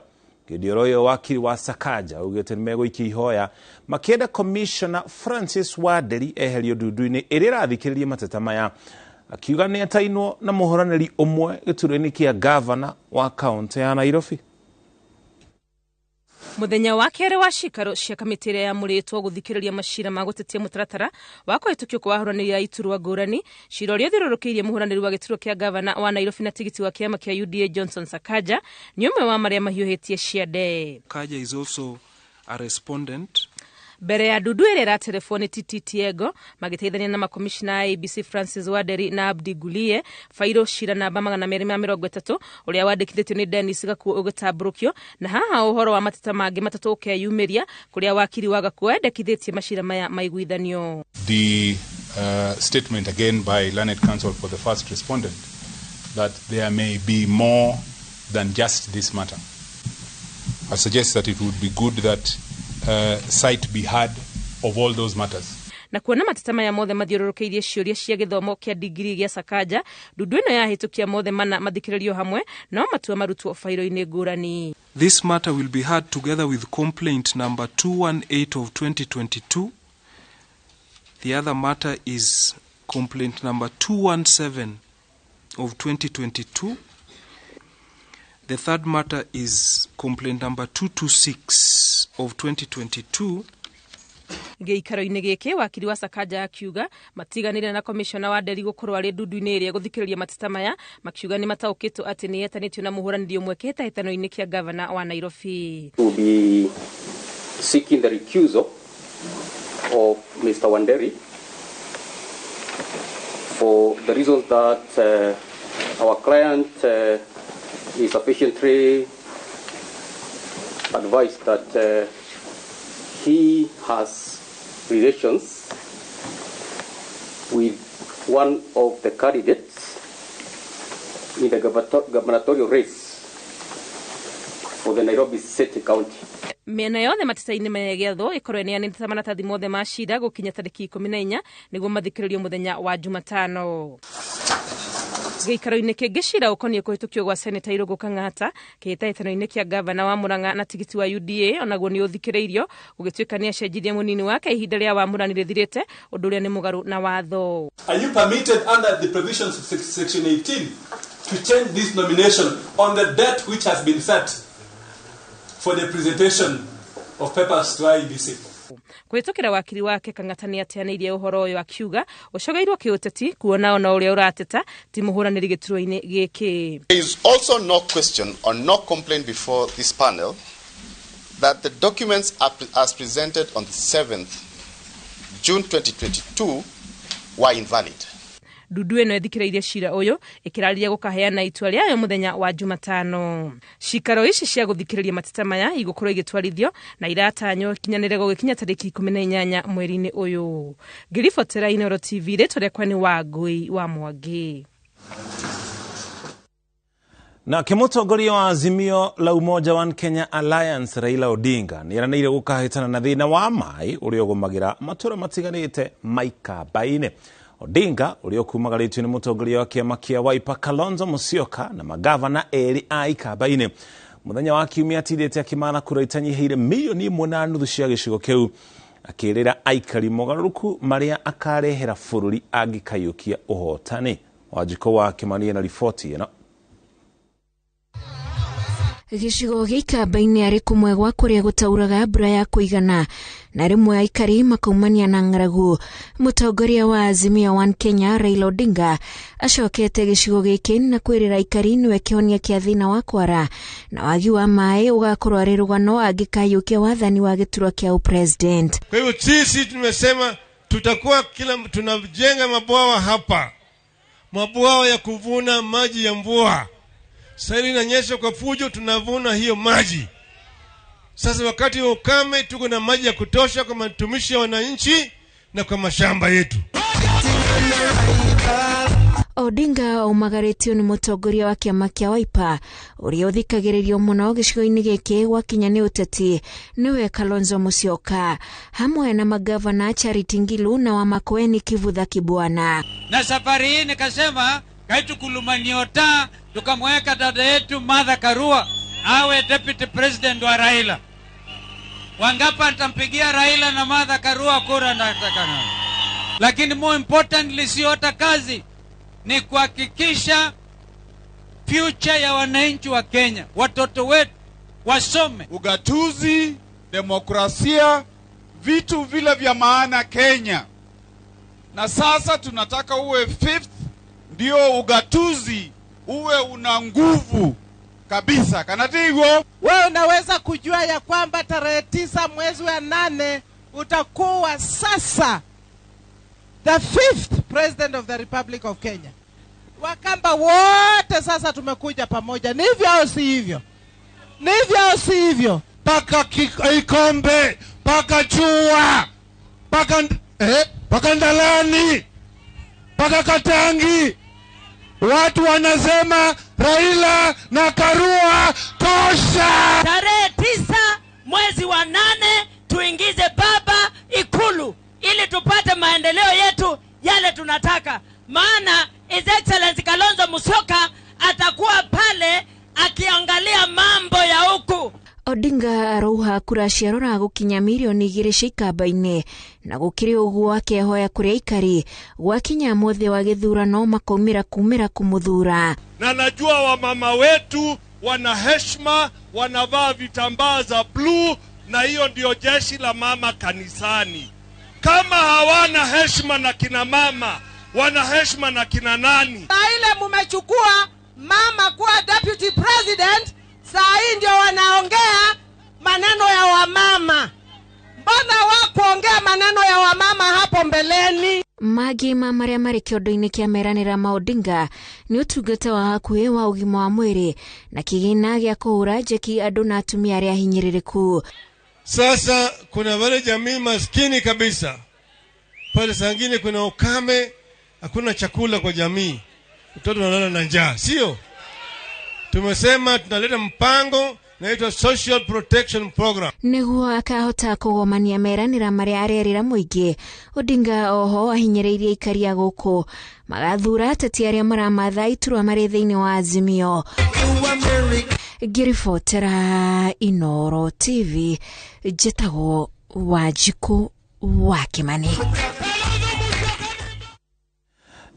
Gĩthiũrũrũ ũyũ wakiri wa Sakaja augĩte nĩmegũikia ihoya makĩenda Commissioner Francis Waderi eherio ndundu-inĩ ĩrĩa ĩrathikĩrĩria mateta maya, akiuga nĩ atainwo na mũhũranĩri ũmwe gĩturwa-inĩ kĩa gavana wa kaunti ya Nairobi. Muthenya wa kere wa cikaro cia kamĩtĩ ĩrĩa yamũrĩtwo gũthikĩrĩria macira ma gũtetia mũtaratara wa kũhĩtũkio kwa ahũranĩri a iturwa ngũrani, cira ũrĩa ũthiũrũrũkĩirie mũhũranĩri wa gĩturwa kĩa gavana wa Nairobi na tigiti wa kĩama kĩa UDA Johnson Sakaja nĩ ũmwe wa marĩa mahiũhĩtie ciande. Sakaja is also a respondent. Mbere ya ndundu ĩrĩa ĩratelefoni Tiego magĩteithania na makomishina IEBC Francis Waderi na Abdi Gulie, fairo cira namba 230 ũrĩa wandĩkithĩtio nĩ Dennis Gakuo ũgĩtambũrũkio, na haha ũhoro wa mateta mangĩ matatũ ũkeyumĩria kũrĩa wakiri wa Gakuo endekithĩtie macira maya maiguithanio. The statement again by Learned Counsel for the first respondent that there may be more than just this matter. I suggest that it would be good that sight be had of all those matters. Na kuona mateta maya mothe mathiũrũrũkĩirie ciũria cia gĩthomo kĩa digiri gĩa Sakaja, ndundu ĩno yahĩtũkia mothe mana mathikĩrĩrio hamwe no matua marutwo fairo-inĩ ngũrani. This matter will be heard together with complaint number 218 of 2022. The other matter is complaint number 217 of 2022. The third matter is complaint number 226 of 2022. Gĩikaro-inĩ gĩkĩ wakiri wa Sakaja akiuga matiganire na komishona wa Nderi gũkorwo arĩ ndundu-inĩ ĩrĩa gũthikĩrĩria mateta maya, makiuga nĩ mataũkĩtwo atĩ nĩ yetanĩtio na mũhũranĩri ũmwe kĩhĩtahĩtano-inĩ kĩa gavana wa Nairobi. To be seeking the recusal of Mr. Wanderi for the reasons that our client is sufficiently advised that he has relations with one of the candidates in the gubernatorial race for the Nairobi City County. Mĩena yothe mateta-inĩ maya gĩathwo ĩkorwo ĩneanĩte maratathi mothe ma cira gũkinya tarĩki 14 nĩguo mathikĩrĩrio mũthenya wa Jumatano. Gĩikaro-inĩ kĩngĩ cira ũkoniĩ kũhĩtũkio gwa Senator Irũngũ Kang'ata kĩhĩtahĩtano-inĩ kĩa gavana wa Murang'a na tigiti wa UDA onaguo nĩ ũthikĩrĩirio gũgĩtuĩka nĩ acenjirie mũnini wake ihinda rĩa wamũrani rĩthirĩte, ũndũ ũrĩa nĩ mũgarũ na watho. Are you permitted under the provisions of section 18 to change this nomination on the date which has been set for the presentation of papers to IEBC? Kũhĩtũkĩra wakiri wake Kang'ata nĩ ateanĩirie ũhoro ũyũ akiuga ũcogeirwo kĩũteti kuona ona ũrĩa ũrateta ti mũhũranĩri gĩturwa-inĩ gĩkĩ. There is also no question or no complaint before this panel that the documents as presented on the 7th June 2022 were invalid. Ndundu ĩno ĩthikĩrĩirie cira ũyũ ĩkĩrarĩria gũkaheana itua rĩayo mũthenya wa Jumatano. Cikaro ici cia gũthikĩrĩria mateta maya igũkorwo igĩtwarithio na iratanywo kinyanĩre gũgĩkinya tarĩki 18 mweri-inĩ ũyũ. Ngĩribotera Inooro TV rĩtwa rĩakwa nĩ Wangũi wa Mwangi. Na mũtongoria wa Azimio la Umoja One Kenya Alliance Raila Odinga nĩ eranĩire gũkahĩtana na thĩna wa maĩ ũrĩa ũgũmagĩra matũũra matiganĩte maikamba-inĩ. Odinga ũrĩa ũkumagarĩtio nĩ mũtongoria wa kĩama kĩa Wiper Kalonzo Musyoka na magavana erĩ a ikamba-inĩ mũthenya wa kiumia atindĩte akĩmana kura itanyiheire milioni 1.5 cia gĩcigo kĩu, akĩrĩra aikari mogarũrũku marĩa akarehera bũrũri angĩkaiũkia ũhotani. Wanjiko wa Kimani na riboti ĩno. Gicigo gia ikamba-inĩ arĩ kũmwe gwa kũrĩa gũtauraga mbura ya kũigana na rĩmwe aikari makaumania na ng'aragu. Mũtongoria wa Azimio One Kenya Raila Odinga acokete gĩcigo gĩkĩ na kwĩrĩra aikari nĩwe kĩhonia kĩa thĩna wa kwara na wagi wa maĩ ũgakorwo arĩ rũgano angĩkayũkia wathani wa gĩturwa kĩa upresident. Kwa hivyo sisi tumesema tutakuwa tunajenga mabwawa hapa, mabwawa ya kuvuna maji ya mvua. Sasa inanyesha kwa fujo, tunavuna hiyo maji. Sasa wakati wa ukame tuko na maji ya kutosha kwa matumishi ya wananchi na kwa mashamba yetu. Odinga umagaretio ni mũtongoria wa kĩama kĩa Wiper ũrĩa ũthikagĩrĩrio mũno gĩcigo-inĩ gĩkĩ gwakinya nĩ ũteti nĩwe Kalonzo Musyoka hamwe na magavana Charity Ngilu na wa Makueni Kivutha Kibwana. Na safari hii nikasema kaitukulumanyiota tukamweka dada yetu Martha Karua awe deputy president wa Raila. Wangapa nitampigia Raila na Martha Karua kura natakana. Lakini more importantly siota kazi ni kuhakikisha future ya wananchi wa Kenya, watoto wetu wasome. Ugatuzi, demokrasia, vitu vile vya maana Kenya. Na sasa tunataka uwe fifth, ndio ugatuzi uwe una nguvu kabisa. Kanatigo, wewe unaweza kujua ya kwamba tarehe 9 mwezi wa 8 utakuwa sasa the 5th president of the Republic of Kenya. Wakamba wote sasa tumekuja pamoja. Ni hivyo au si hivyo? Ni hivyo au si hivyo? Paka Ikombe, paka Chua, paka Ndalani, paka Katangi. Watu wanasema Raila na Karua tosha. Tarehe 9 mwezi wa 8 tuingize baba Ikulu ili tupate maendeleo yetu yale tunataka. Maana His Excellency Kalonzo Musyoka atakuwa pale akiangalia mambo ya huku. Odinga arouha kura ciarora gũkinya milioni 2 cia ikamba-inĩ na gũkĩrĩ ũguo akehoya kũrĩ aikari gwakinya mũthĩ wa gĩthurano makaumĩra kumĩra kũmũthura. Na najua wamama wetu wana heshima, wanavaa vitambaa za blue, na hiyo ndio jeshi la mama kanisani. Kama hawana heshima na kina mama, wana heshima na kina nani? Ile mumechukua mama kuwa deputy president, saa hii ndio wanaongea maneno ya wamama. Mbona wakuongea maneno ya wamama hapo mbeleni? Magi marĩa marĩ kĩondo-inĩ kĩa meranĩra ma Odinga nĩ ũtungata wa hakuhĩ wa ũgima wa mwĩrĩ na kĩgĩna gĩa kũhũra njeki andũ na atumia arĩa hinyĩrĩrĩku. Sasa kuna wale jamii maskini kabisa. Pale sangine kuna ukame, hakuna chakula kwa jamii. Watoto wanalala na njaa, sio? Tumesema tunaleta mpango naitwa Social Protection Program. Nĩguo akahota kũgomania meranĩra marĩa arerĩra mũingĩ. Odinga oho ahinyĩrĩirie aikari a gũkũ magathura ateti arĩa maramatha iturwa marĩ thĩinĩ wa Azimio. Ngĩribotera Inooro TV, njĩtagwo Wanjikũ wa Kimani.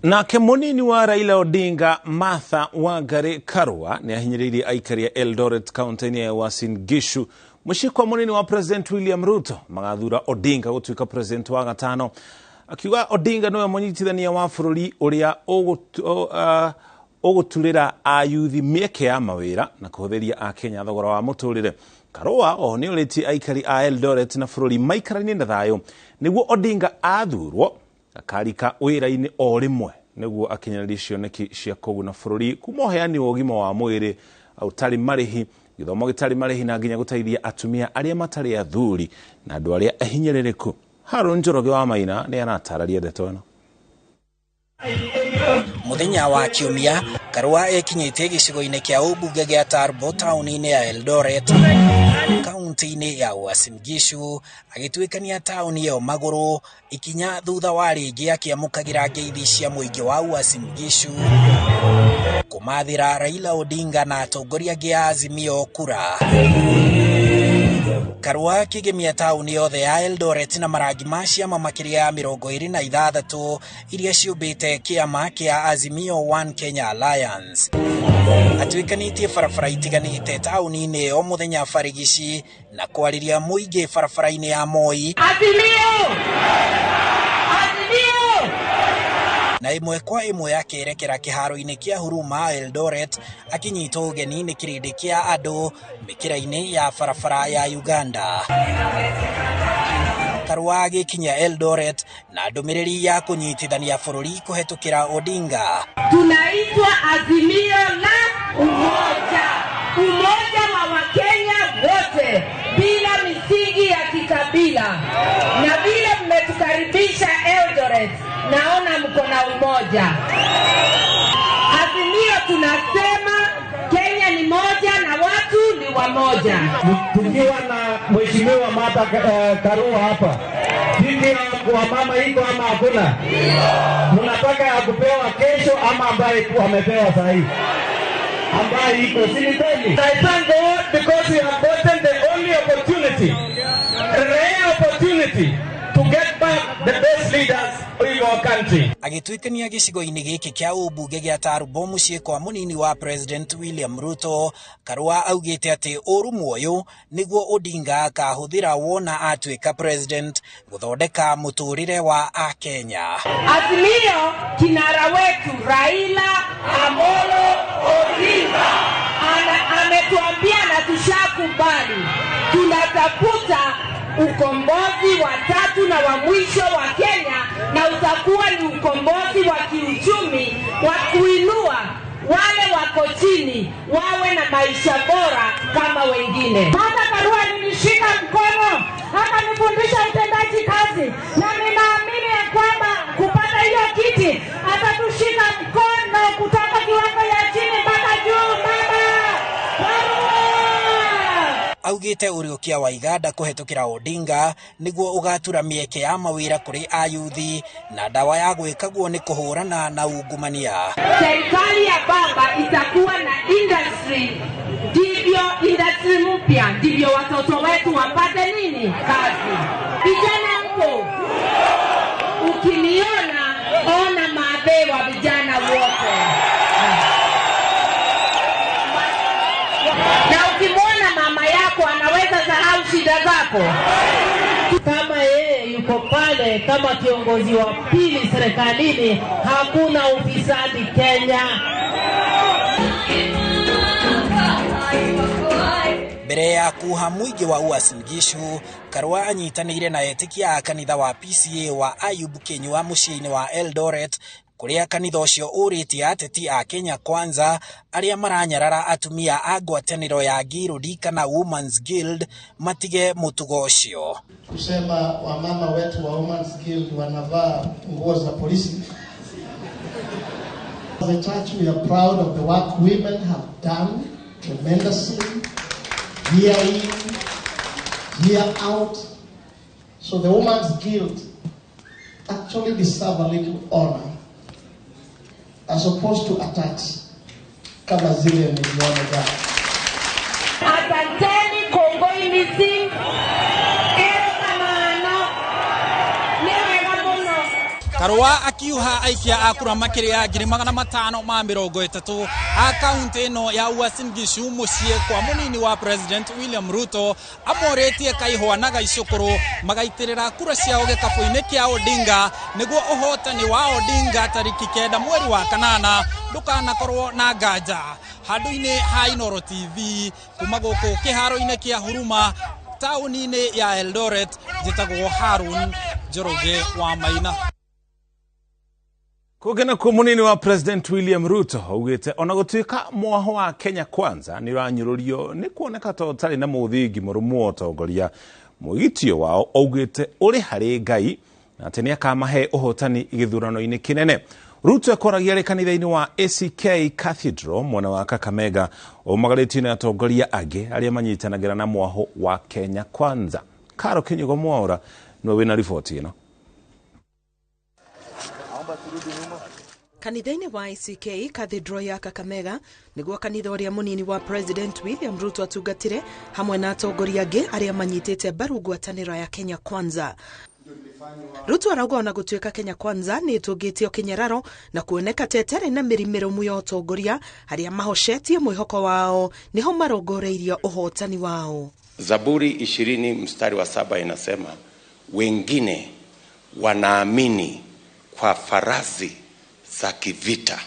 Nake mũnini wa Raila Odinga Martha Wangari Karua nĩ ahinyĩrĩirie aikari a Eldoret kaunti-inĩ ya Uasin Gishu mũciĩ kwa mũnini wa President William Ruto magathura Odinga gũtuĩka president wa gatano, akiuga Odinga nĩwe mũnyitithania wa bũrũri ũrĩa ũgũturĩra ayuthi mĩeke ya mawĩra na kũhũthĩria Akenya thogora wa mũtũrĩre. Karua o nĩ ũrĩtie aikari a Eldoret na bũrũri maikaranie na thayũ nĩguo Odinga athurwo akarika wĩra-inĩ o rĩmwe nĩguo akinyanĩrie cioneki cia kũguna bũrũri kuma ũheani wa ũgima wa mwĩrĩ ũtarĩ marĩhi, gĩthomo gĩtarĩ marĩhi na nginya gũteithia atumia arĩa matarĩ athuri na andũ arĩa ahinyĩrĩrĩku. Harun Njoroge wa Maina nĩ anatararia ndeto ĩno. Muthenya wa Kiumia, Karua ekinyĩte gĩcigo-inĩ kĩa ũmbunge gĩa Tarbo taũni-inĩ ya Eldoret kaunti-inĩ ya Uasin Gishu agĩtuĩkania taũni ĩyo magũrũ ikinya thutha wa rĩngĩ akĩamũkagĩra ngeithi cia mũingĩ wa Uasin Gishu kũmathĩra Raila Odinga na atongoria angĩ a Azimio kura. Karua kigemia tauni yothe ya Eldoret na marangi macia mamakĩria ya 26 iria ciũmbĩte kĩama kĩa Azimio One Kenya Alliance. Atuĩkanĩtie barabara itiganĩte taũni-inĩ ĩyo mũthenya barigici na kwarĩria mũingĩ barabara-inĩ ya Moi. Azimio! Azimio! Na imwe kwa imwe akĩerekera kĩharo-inĩ kĩa Huruma Eldoret akinyitwo ũgeni nĩ kĩrĩndĩ kĩa andũ mĩkĩra-inĩ ya barabara ya Uganda. Karua agĩkinya Eldoret na ndũmĩrĩri ya kũnyitithania bũrũri kũhetũkĩra Odinga. Tunaitwa Azimio la Umoja, umoja wa Wakenya wote bila misingi ya kikabila. Na vile mmetukaribisha Eldoret, naona mko na umoja. Azimio tunasema Kenya ni moja na watu ni wamoja. Tukiwa na mheshimiwa Martha Karua hapa, sisi wa mama iko ama hakuna? Tunataka ya kupewa kesho ama ambaye wamepewa saa hii? Ambaye iko sini kweli. I thank God because we have gotten the only opportunity, rare opportunity to get back the best leaders in our country. Agĩtuĩkania gĩcigo-inĩ gĩkĩ kĩa ũmbunge gĩa Tarbo mũciĩ kwa mũnini wa President William Ruto, Karua augĩte atĩ ũrũmwe ũyũ nĩguo Odinga akahũthĩra wona atuĩka president gũthondeka mũtũrĩre wa Akenya. Azimio kinara wetu Raila Amolo Odinga ametuambia na tushakubali, tunatafuta ukombozi wa tatu na wa mwisho wa Kenya, na utakuwa ni ukombozi wa kiuchumi wa kuinua wale wako chini wawe na maisha bora kama wengine. Martha Karua alinishika mkono akanifundisha utendaji kazi, na ninaamini ya kwamba kupata hiyo kiti atatushika mkono kutoka kiwango ya chini mpaka juu. Augĩte ũrĩũkia wa iganda kũhetũkĩra Odinga nĩguo ũgatura mĩeke ya mawĩra kũrĩ ayuthi na dawa ya gwĩkaguo nĩ kũhũrana na ungumania. Serikali ya baba itakuwa na industry, industry mpya, ndivyo watoto wetu wapate nini? Kazi. Vijana mpo, ukiniona ona maadhe wa vijana wote, na ukimwona mama yako anaweza sahau shida zako. Kama yeye yuko pale kama kiongozi wa pili serikalini, hakuna ufisadi Kenya. Mbere ya kuha mũingĩ wa Uasin Gishu, Karua anyitanĩire na etĩkia a kanitha wa PCA wa Ayub Kenyua mũciĩ-inĩ wa Eldoret, kũrĩa kanitha ũcio ũrĩtie ateti a Kenya Kwanza arĩa maranyarara atumia a ngwatanĩro ya Girudi kana Women's Guild matige mũtugo ũcio. Kusema wamama wetu wa Women's Guild wanavaa nguo za polisi. As a church, we are proud of the work women have done tremendously, year in, year out. So the Women's Guild actually deserve a little honor, as opposed to attacks kama zile niliona jana. Asanteni Kongoi missing. Karua akiuha aikia akura makĩria 530 a kaunti ĩno ya Uasin Gishu mũciĩ kwa mũnini wa President William Ruto, amorĩtie kaihwa na gaicũkũrũ magaitĩrĩra kura ciao gĩkabũ-inĩ kĩa Odinga nĩguo ũhotani wa Odinga tariki 9 mweri wa kanana ndũkanakorwo na nganja. Handũ-inĩ ha Inooro TV kuma gũkũ kĩharo-inĩ kĩa Huruma taũni-inĩ ya Eldoret, njĩtagwo Harun Njoroge wa Maina. Kũgena kwa mũnini wa President William Ruto augĩte ona gũtuĩka mwaho wa Kenya Kwanza nĩ ũranyũrũrio nĩ kuoneka ta ũtarĩ na mũthingi mũrũmu wa ũtongoria, mũgitio wao augĩte ũrĩ harĩ Ngai na atĩ nĩ akamahe ũhotani gĩthurano-inĩ kĩnene. Ruto ekoragia arĩ kanitha-inĩ wa ACK Cathedral mwena wa Kakamega ũmagarĩtio nĩ atongoria angĩ arĩa manyitanagĩra na mwaho wa Kenya Kwanza. Karo Kinyigo Mwaura nĩwe wĩna riboti ĩno. Kanitha-inĩ wa ICK Cathedral ya Kakamega nĩguo kanitha ũrĩa mũnini wa President William Ruto atungatire hamwe na atongoria angĩ arĩa manyitĩte mbaru ngwatanĩro ya Kenya Kwanza. Ruto arauga ona gũtuĩka Kenya Kwanza nĩ ĩtũngĩtio kĩnyararo na kuoneka tetere na mĩrimĩrũmu ya ũtongoria harĩa mahocetie mwĩhoko wao niho marongoreirie ũhotani wao. Zaburi 20:7 inasema wengine wanaamini kwa farasi za kivita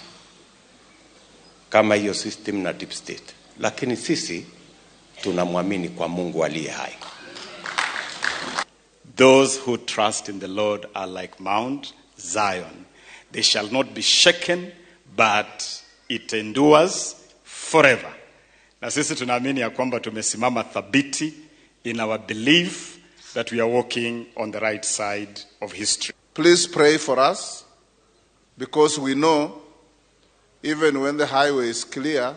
kama hiyo system na deep state, lakini sisi tunamwamini kwa Mungu aliye hai. Those who trust in the Lord are like Mount Zion. They shall not be shaken, but it endures forever. Na sisi tunaamini ya kwamba tumesimama thabiti in our belief that we are walking on the right side of history. Please pray for us, because we know even when the highway is clear,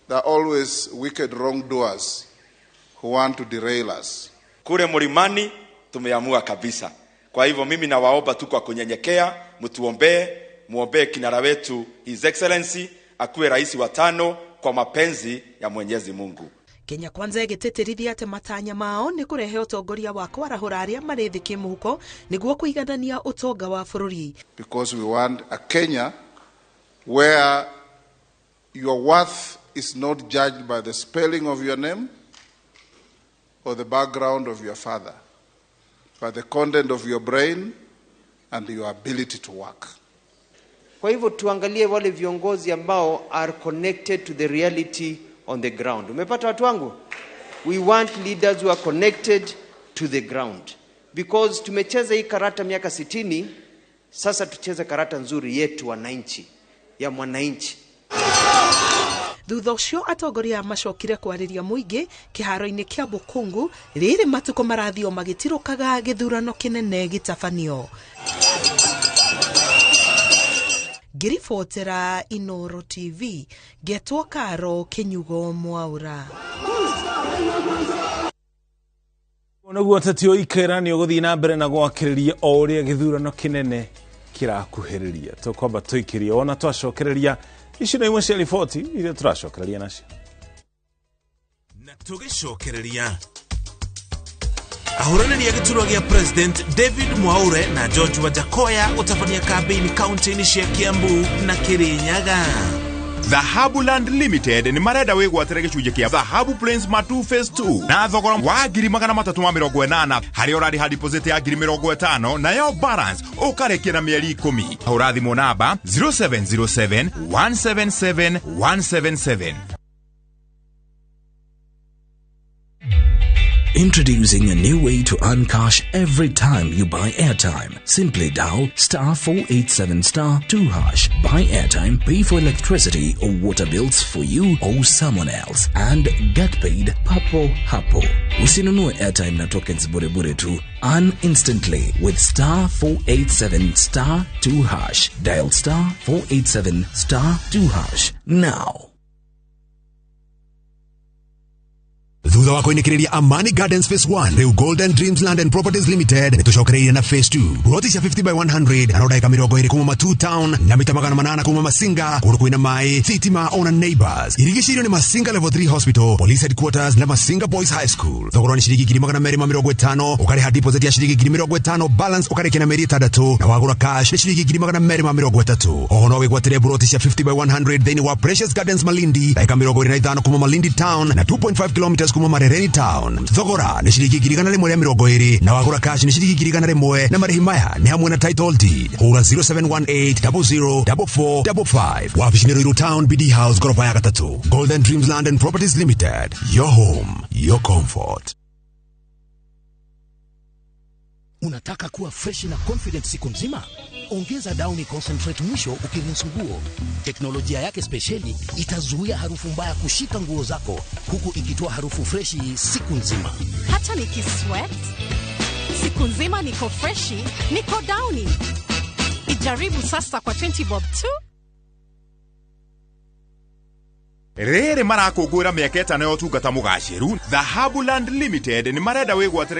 there are always wicked wrongdoers who want to derail us. Kule mlimani tumeamua kabisa. Kwa hivyo mimi nawaomba tu kwa kunyenyekea, muombee kinara wetu His Excellency akuwe rais wa 5 kwa mapenzi ya Mwenyezi Mungu. Kenya Kwanza ĩgĩtĩtĩrithia atĩ matanya mao nĩ kũrehe ũtongoria wa kwarahũra arĩa marĩ thĩ kĩmũhuko nĩguo kũiganania ũtonga wa bũrũri. Because we want a Kenya where your worth is not judged by the spelling of your name or the background of your father, but the content of your brain and your ability to work. Kwa hivyo tuangalie wale viongozi ambao are connected to the reality on the ground. Umepata watu wangu? We want leaders who are connected to the ground. Because tumecheza hii karata miaka 60, sasa tucheze karata nzuri yetu wananchi, ya mwananchi. Thutha ũcio atongoria macokire kwarĩria mũingĩ kĩharo-inĩ kĩa Bukungu rĩrĩ matukũ marathio magĩtirũkaga gĩthurano kĩnene gĩtabanio. Ngĩribotera Inoro TV, Getwo Karo Kinyugo Mwaura. Onaguo tatio ikeranio gũthiĩ na mbere na gwakĩrĩria o ũrĩa gĩthurano kĩnene kĩrakuhĩrĩria. Tũkwamba tũikĩrie ona twacokereria ici nĩ imwe cia riboti iria tũracokereria nacio. Na tũgĩcokereria ahũranĩri a gĩturwa gĩa President David Mwaure na George Wajakoya gũtabania kambĩini kaunti-inĩ cia Kiambu na Kirinyaga. Dhahabuland Limited ni marenda wĩgwatĩre gĩcunjĩ kĩa Dhahabu Plains Matu Phase 2 na thogora wa 380 harĩa ũrarĩha deposit ya 50 nayo balance ũkarĩkia na mĩeri 10. Hũra thimũ namba 0707 177 177. Introducing a new way to earn cash every time you buy airtime. Simply dial *487*2#. Buy airtime, pay for electricity or water bills for you or someone else, and get paid papo hapo. Usinunue airtime na tokens bure bure tu. Earn instantly with *487*2#. Dial *487*2# now. Thutha wa kuinĩkĩrĩria Amani Gardens Phase 1 rĩu Golden Dreams Land and Properties Limited nĩtũcokereirie na Phase 2 ploti cia 50/100 na rodaika 20 kuma Matu Town na mita 800 kuma Masinga kũndũ kwĩna maĩ thitima ona neighbors irigicĩirio nĩ Masinga Level 3 Hospital, Police Headquarters na Masinga Boys High School. Thogora nĩ ciringi 250 ũkarĩha deposit ya ciringi 50 balance ũkarĩkia na mĩeri 6 na wagũra cash nĩ ciringi 230. Oho no wĩgwatĩre ploti cia 50/100 thĩinĩ wa Precious Gardens Malindi, daika 25 kuma Malindi Town na 2.5 kilometers kuma Marereni Town. Thogora ni shilingi 120 na wagura cash ni shilingi 100 na marĩhi maya ni hamwe na title deed. Hura 0718004455. Wabishi ni Ruiru Town BD House ghorofa ya 3. Golden Dreams Land and Properties Limited. Your home, your comfort. Unataka kuwa fresh na confident siku nzima? Ongeza Downy Concentrate mwisho ukirinsu nguo. Teknolojia yake speciali itazuia harufu mbaya kushika nguo zako huku ikitoa harufu freshi siku nzima. Hata nikisweat siku nzima niko freshi, niko Downy. Ijaribu sasa kwa 20 bob tu. Rĩrĩ marakũngũĩra mĩaka 5 ya ũtungata mũgacĩru. Dhahabuland Limited ni marenda wĩgwatĩre